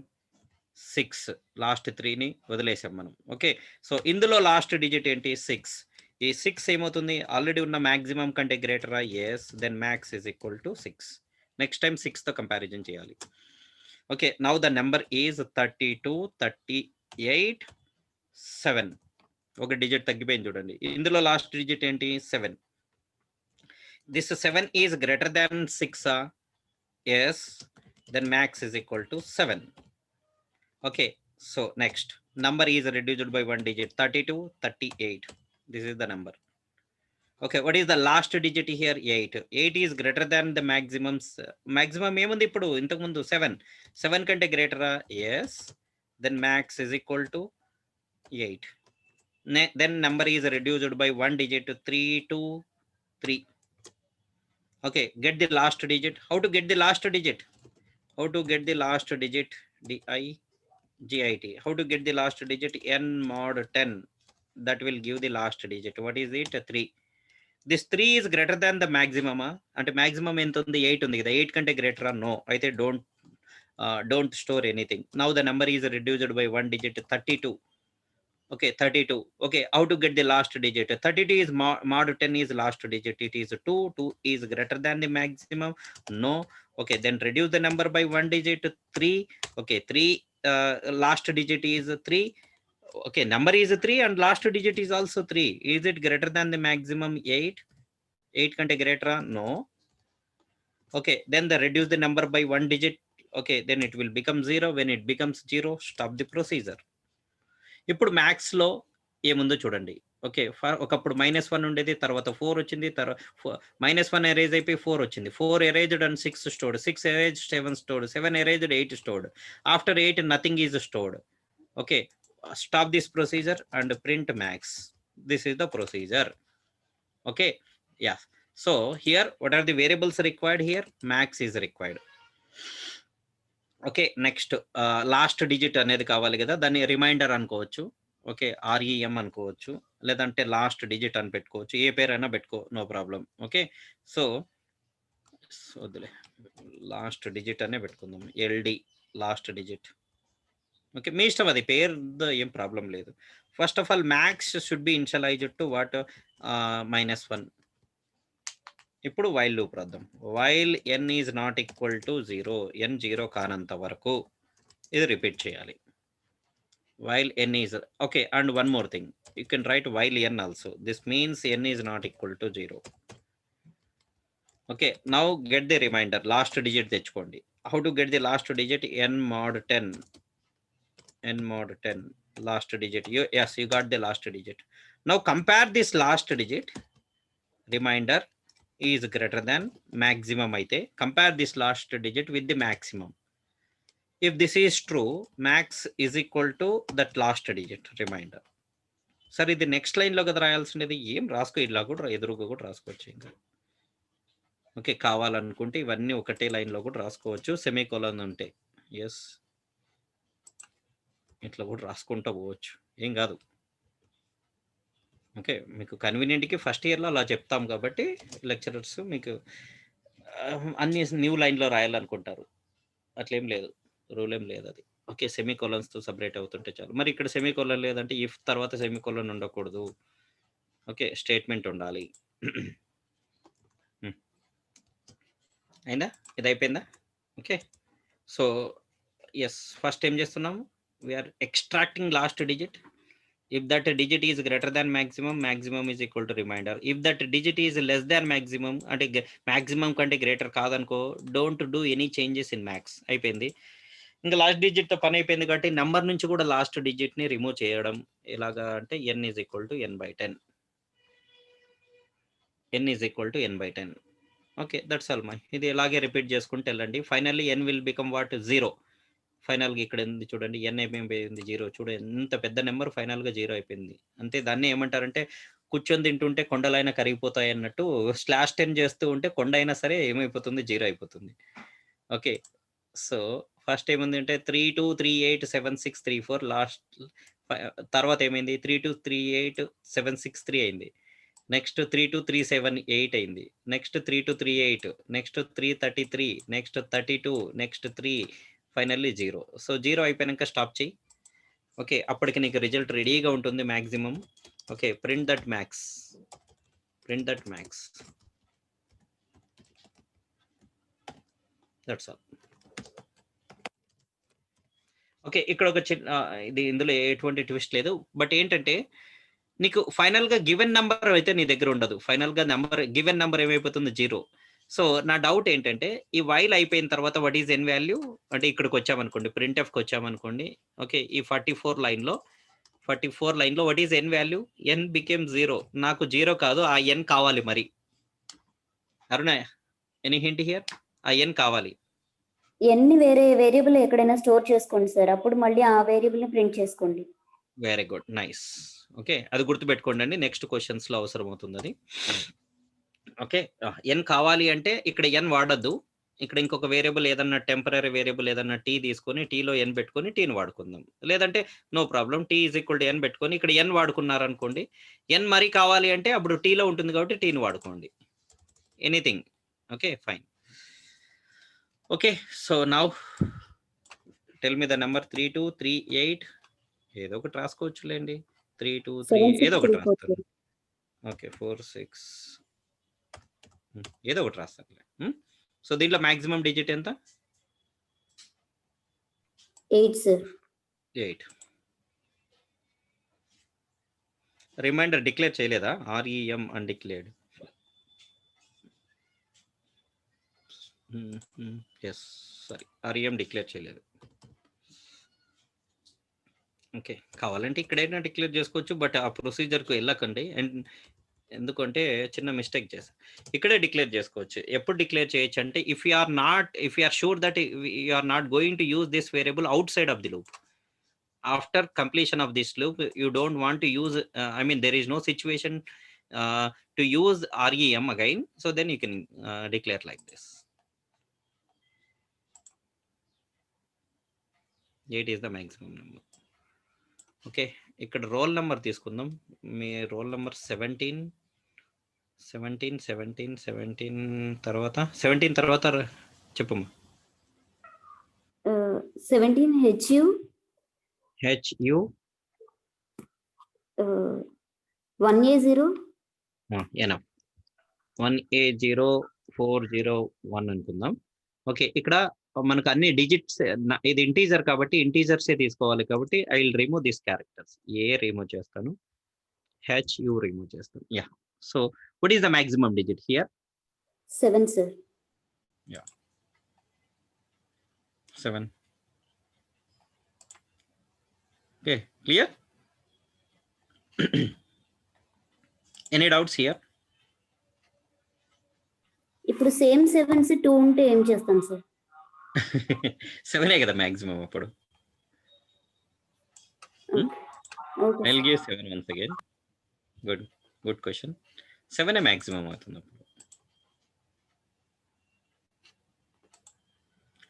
6 last 3ని వదిలేసాం మనం. Okay, so ఇందులో last digit ఏంటి? 6. ఈ 6 ఏమవుతుంది? Already ఉన్న మాక్సిమం కంటే గ్రేటరా? Yes, then max is equal to 6. Next time 6తో కంపారిజన్ చేయాలి. Okay, now the number is 32 38 7. ఒక డిజిట్ తగ్గిపోయింది చూడండి. ఇందులో లాస్ట్ డిజిట్ ఏంటి? 7. This 7 is greater than 6. Yes, then max is equal to 7. Okay, so next number is reduced by 1 digit, 32 38. This is the number. Okay, what is the last digit here? 8. 8 is greater than the maximums. Maximum ఏముంది ఇప్పుడు? ఇంతకు ముందు 7 కంటే గ్రేటరా? Yes, then max is equal to 8. Then number is reduced by 1 digit to 3 to 3. Okay, get the last digit. How to get the last digit? How to get the last digit? DIGIT. How to get the last digit? N mod 10. That will give the last digit. What is it? 3. This 3 is greater than the maximum. And maximum ఎంత ఉంది? 8 ఉంది కదా. 8 కంటే greater no. అయితే don't store anything. Now the number is reduced by 1 digit, 32. Okay, 32. Okay, how to get the last digit? 32 is mod 10 is last digit. It is 2. 2 is greater than the maximum. No. Okay, then reduce the number by 1 digit, 3. Okay, 3 last digit is 3. Okay, number is 3 and last digit is also 3. Is it greater than the maximum? 8. 8 kante greater? No. Okay, then the reduce the number by 1 digit. Okay, then it will become 0. When it becomes 0, stop the procedure. ఇప్పుడు maths లో ఏముందో చూడండి. Okay, ఒకప్పుడు -1 ఉండేది, తర్వాత 4 వచ్చింది, తర్వాత -1 erase అయిపోయి 4 వచ్చింది. 4 erased and 6 stored, 6 erase 7 stored, 7 erased 8 stored. After 8 nothing is stored. Okay, stop this procedure and print max. This is the procedure. Okay, yeah. So here what are the variables required? Here max is required. Okay, next last digit అనేది కావాలి కదా, దాన్ని reminder అనుకోవచ్చు. Okay, REM అనుకోవచ్చు, లేదంటే last digit అని పెట్టుకోవచ్చు. ఏ పేరైనా పెట్టుకో, నో ప్రాబ్లం. ఓకే, సో వద్దులే, లాస్ట్ డిజిట్ అనే పెట్టుకుందాం. LD last digit. ఓకే, మీ ఇష్టం, అది పేరు ఏం ప్రాబ్లం లేదు. First of all max should be initialised to what? -1. ఇప్పుడు వైల్ లూప్ రాద్దాం. While n is not equal to 0, n 0 కానంత వరకు ఇది రిపీట్ చేయాలి. While n is okay. And one more thing, you can write while n also. This means n is not equal to 0. Okay, now get the reminder. Last digit తెచ్చుకోండి. How to get the last digit? n mod 10. n mod 10 last digit. Yes, you got the last digit. Now compare this last digit. Reminder is greater than maximum అయితే compare this last digit with the maximum. If this is true, max is equal to that last digit. Reminder. సరే, ఇది next line లో కదా రాయాల్సింది. ఏం రాసుకో, ఇలా కూడా ఎదురుగా కూడా రాసుకోవచ్చు ఇంకా. ఓకే, కావాలనుకుంటే ఇవన్నీ ఒకటే లైన్ లో కూడా రాసుకోవచ్చు, సెమీకోలన్ ఉంటే. ఎస్, ఇట్లా కూడా రాసుకుంటూ పోవచ్చు, ఏం కాదు. ఓకే, మీకు కన్వీనియంట్కి ఫస్ట్ ఇయర్లో అలా చెప్తాం కాబట్టి లెక్చరర్స్ మీకు అన్ని న్యూ లైన్లో రాయాలనుకుంటారు. అట్లేం లేదు, రూల్ ఏం లేదు అది. ఓకే, సెమీకోలన్స్తో సపరేట్ అవుతుంటే చాలు. మరి ఇక్కడ సెమీకోలన్ లేదంటే ఇఫ్ తర్వాత సెమీకోలన్ ఉండకూడదు. ఓకే, స్టేట్మెంట్ ఉండాలి. అయిందా? ఇది అయిపోయిందా? ఓకే, సో ఎస్, ఫస్ట్ ఏం చేస్తున్నాము? We are extracting last digit. If that digit is greater than maximum, maximum is equal to reminder. If that digit is less than maximum, అంటే maximum కంటే greater కాదనుకో, don't do any changes in max. అయిపోయింది. ఇంకా last digit తో పని అయిపోయింది కాబట్టి number నుంచి కూడా లాస్ట్ డిజిట్ ని రిమూవ్ చేయడం ఎలాగా అంటే n is equal to n/10. n is equal to n/10. Okay, that's all my. ఇది ఇలాగే రిపీట్ చేసుకుంటూ వెళ్ళండి. Finally n will become what? 0. ఫైనల్గా ఇక్కడ ఉంది చూడండి, n అయిపోయింది 0. చూడు, ఎంత పెద్ద నెంబర్ ఫైనల్గా 0 అయిపోయింది. అంతే, దాన్ని ఏమంటారంటే కూర్చొని తింటుంటే కొండలైనా కరిగిపోతాయి అన్నట్టు, /10 చేస్తూ ఉంటే కొండ అయినా సరే ఏమైపోతుంది? 0 అయిపోతుంది. ఓకే, సో ఫస్ట్ ఏముంది అంటే 32 38 76 34. లాస్ట్ తర్వాత ఏమైంది? 32 38 763 అయింది. నెక్స్ట్ 32 37 8 అయింది. Next 32 38, next 333, next 32, next 3, finally 0. So 0 అయిపోయాక స్టాప్ చేయి. ఓకే, అప్పటికి నీకు రిజల్ట్ రెడీగా ఉంటుంది maximum. Okay, print that max. That's all. Okay, ఇక్కడ ఒక చిన్న ఇది, ఇందులో ఎటువంటి ట్విస్ట్ లేదు. బట్ ఏంటంటే నీకు ఫైనల్గా గివెన్ నెంబర్ అయితే నీ దగ్గర ఉండదు. ఫైనల్గా గివెన్ నెంబర్ ఏమైపోతుంది? 0. సో నా డౌట్ ఏంటంటే, ఈ వైల్ అయిపోయిన తర్వాత వాట్ ఈజ్ n వాల్యూ అంటే ఇక్కడికి వచ్చామనుకోండి, ప్రింట్ఎఫ్కి వచ్చామనుకోండి. ఓకే, ఈ 44 లైన్లో what is n value? n became 0. నాకు 0 కాదు, ఆ n కావాలి. మరి అరుణ, ఎనీ హింట్ హియర్? ఆ n కావాలి. ఎన్ని వేరే వేరియబుల్ ఎక్కడైనా స్టోర్ చేసుకోండి సార్, అప్పుడు మళ్ళీ ఆ వేరియబుల్ ని ప్రింట్ చేసుకోండి. Very good, nice. ఓకే, అది గుర్తుపెట్టుకోండి, నెక్స్ట్ క్వశ్చన్స్ లో అవసరం అవుతుంది అది. ఓకే, ఎన్ కావాలి అంటే ఇక్కడ ఎన్ వాడద్దు, ఇక్కడ ఇంకొక వేరియబుల్ ఏదన్నా టెంపరరీ వేరియబుల్ ఏదన్నా టీ తీసుకొని టీలో ఎన్ పెట్టుకొని టీని వాడుకుందాం, లేదంటే no problem T is equal to N పెట్టుకొని ఇక్కడ ఎన్ వాడుకున్నారనుకోండి, ఎన్ మరీ కావాలి అంటే అప్పుడు టీలో ఉంటుంది కాబట్టి టీని వాడుకోండి, anything. Okay fine. Okay, so now tell me the number 3238. ఏదో ఒకటి రాసుకోవచ్చులేండి, 323 ఏదో ఒకటి రాస్తారు. ఓకే 46 ఏదో ఒకటి రాస్తారులే. సో దీంట్లో మాక్సిమం డిజిట్ ఎంత? 8 సార్. 8. రిమైండర్ డిక్లేర్ చేయలేదా? REM undeclared. Yes, sorry, REM declare చేయలేదు. ఓకే, కావాలంటే ఇక్కడైనా డిక్లేర్ చేసుకోవచ్చు, బట్ ఆ ప్రొసీజర్కు వెళ్ళకండి. అండ్ ఎందుకంటే చిన్న మిస్టేక్ చేశారు, ఇక్కడే డిక్లేర్ చేసుకోవచ్చు. ఎప్పుడు డిక్లేర్ చేయొచ్చు అంటే if you are sure that you are not going to use this variable outside of the loop. After completion of this loop, you don't want to use, there is no situation to use REM again, so then you can declare like this. 8 is the maximum number. Okay, ఇక్కడ roll number తీసుకుందాం. మీ roll number 17 తర్వాత 17 తర్వాత చెప్పమ్మా. 17 HU 1A0 enough 1A0401 అనుకుందాం. Okay, ఇక్కడ మనకు అన్ని digits, ఇది ఇంటీజర్ కాబట్టి ఇంటీజర్సే తీసుకోవాలి కాబట్టి I will remove this characters. Remove చేస్తాను, HU రిమూవ్ చేస్తాను. Yeah, so what is the maximum digit here? 7 sir. Yeah, 7. Okay, clear? Any doubts here? ఇప్పుడు సేమ్ 7s 2 ఉంటే ఏం చేస్తాం సార్? 7 కదా మాక్సిమం అప్పుడు. I'll give 7 once again. Good question. 7 maximum అవుతుంది అప్పుడు.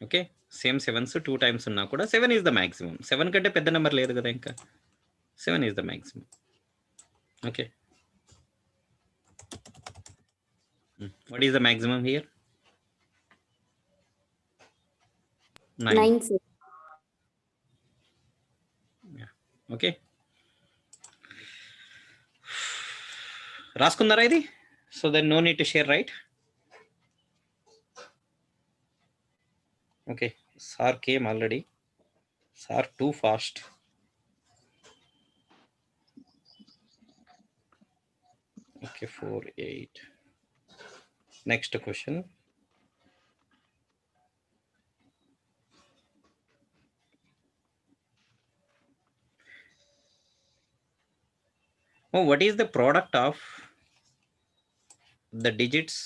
ఓకే, సేమ్ 7s 2 times ఉన్నా కూడా 7 is the maximum. 7 కంటే పెద్ద నెంబర్ లేదు కదా ఇంకా. 7 is the maximum. Okay, what is the maximum here? 9 sir. Okay, రాసుకున్నారా ఇది? So then no need to share, right? Okay, sir came already. Sir too fast. Okay 4 8. Next question. What is the product of the digits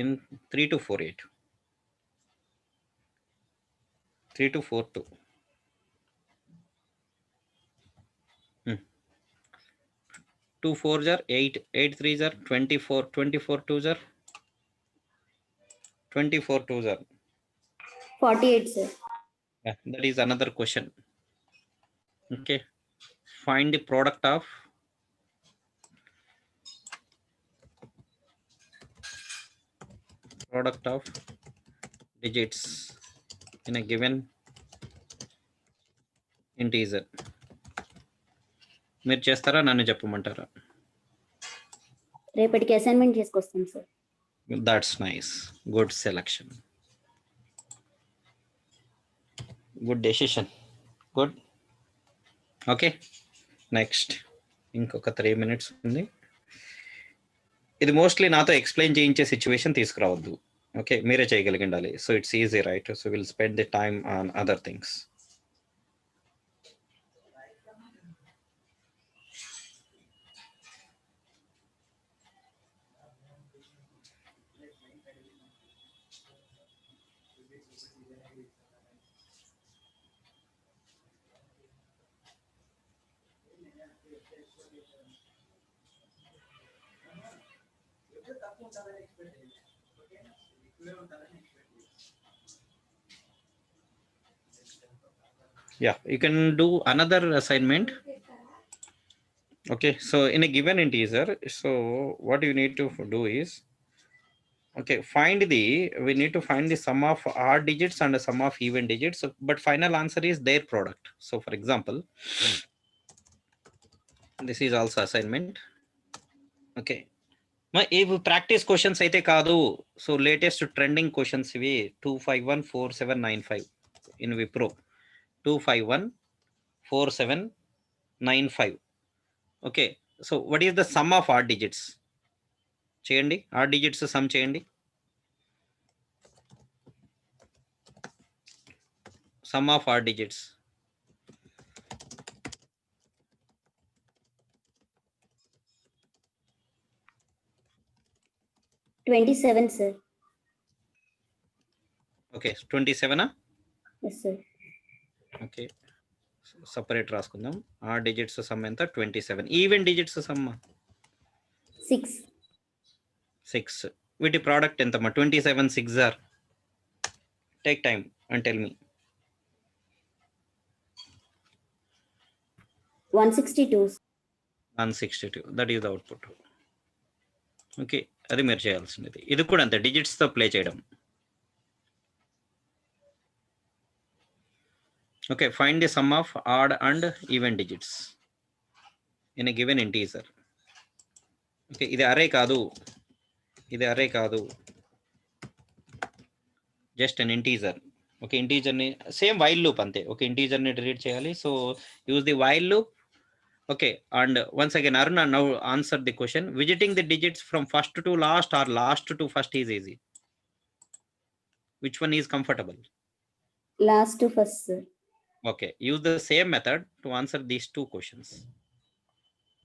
in 3248? 3242. 2 4s are 8, 8 3s are 24, 24 2s are 24 2s are 48 sir. Yeah, that is another question. Okay, find the product of digits in a given integer. మీరు చేస్తారా, నన్ను చెప్పమంటారా? రేపటికి assignment చేసుకొస్తాం sir. That's nice. Good selection. Good decision. Good. Okay. Next. ఇంకొక 3 minutes ఉంది. ఇది mostly నాతో ఎక్స్ప్లెయిన్ చేయించే సిచ్యువేషన్ తీసుకురావద్దు. ఓకే, మీరే చేయగలిగిండాలి. So it's easy, right? So will spend the time on other things. Yeah, you can do another assignment. Okay, so in a given integer, so what you need to do is, okay, we need to find the sum of odd digits and the sum of even digits, but final answer is their product. So for example, this is also assignment. Okay, ఇవి practice questions అయితే కాదు. So latest trending questions ఇవి 2514795 in Wipro 2514795. Okay, so what is the sum of odd digits? చేయండి, odd digits sum చేయండి. Sum of odd digits. $27, sir. Okay, 27. Yes, sir. Okay, separate రాసుకుందాం. ఆ digits sum ఎంత? 27. Even digits sum 6. వీటి product ఎంతమ్మా? 27 6 ఆర్. Take time and tell me. 162. That is the output. Okay, అది మీరు చేయాల్సింది. ఇది కూడా అంతే, డిజిట్స్తో ప్లే చేయడం. Okay, find the sum of odd and even digits in a given integer. Okay, ఇది అరే కాదు, జస్ట్ అన్ ఇంటీజర్. ఓకే, ఇంటీజర్ని సేమ్ వైల్ లూప్ అంతే. ఓకే, ఇంటీజర్ని రీడ్ చేయాలి. So use the while loop. Okay, and once again, Aruna now answer the question. Visiting the digits from first to last or last to first is easy. Which one is comfortable? Last to first, sir. Okay, use the same method to answer these two questions.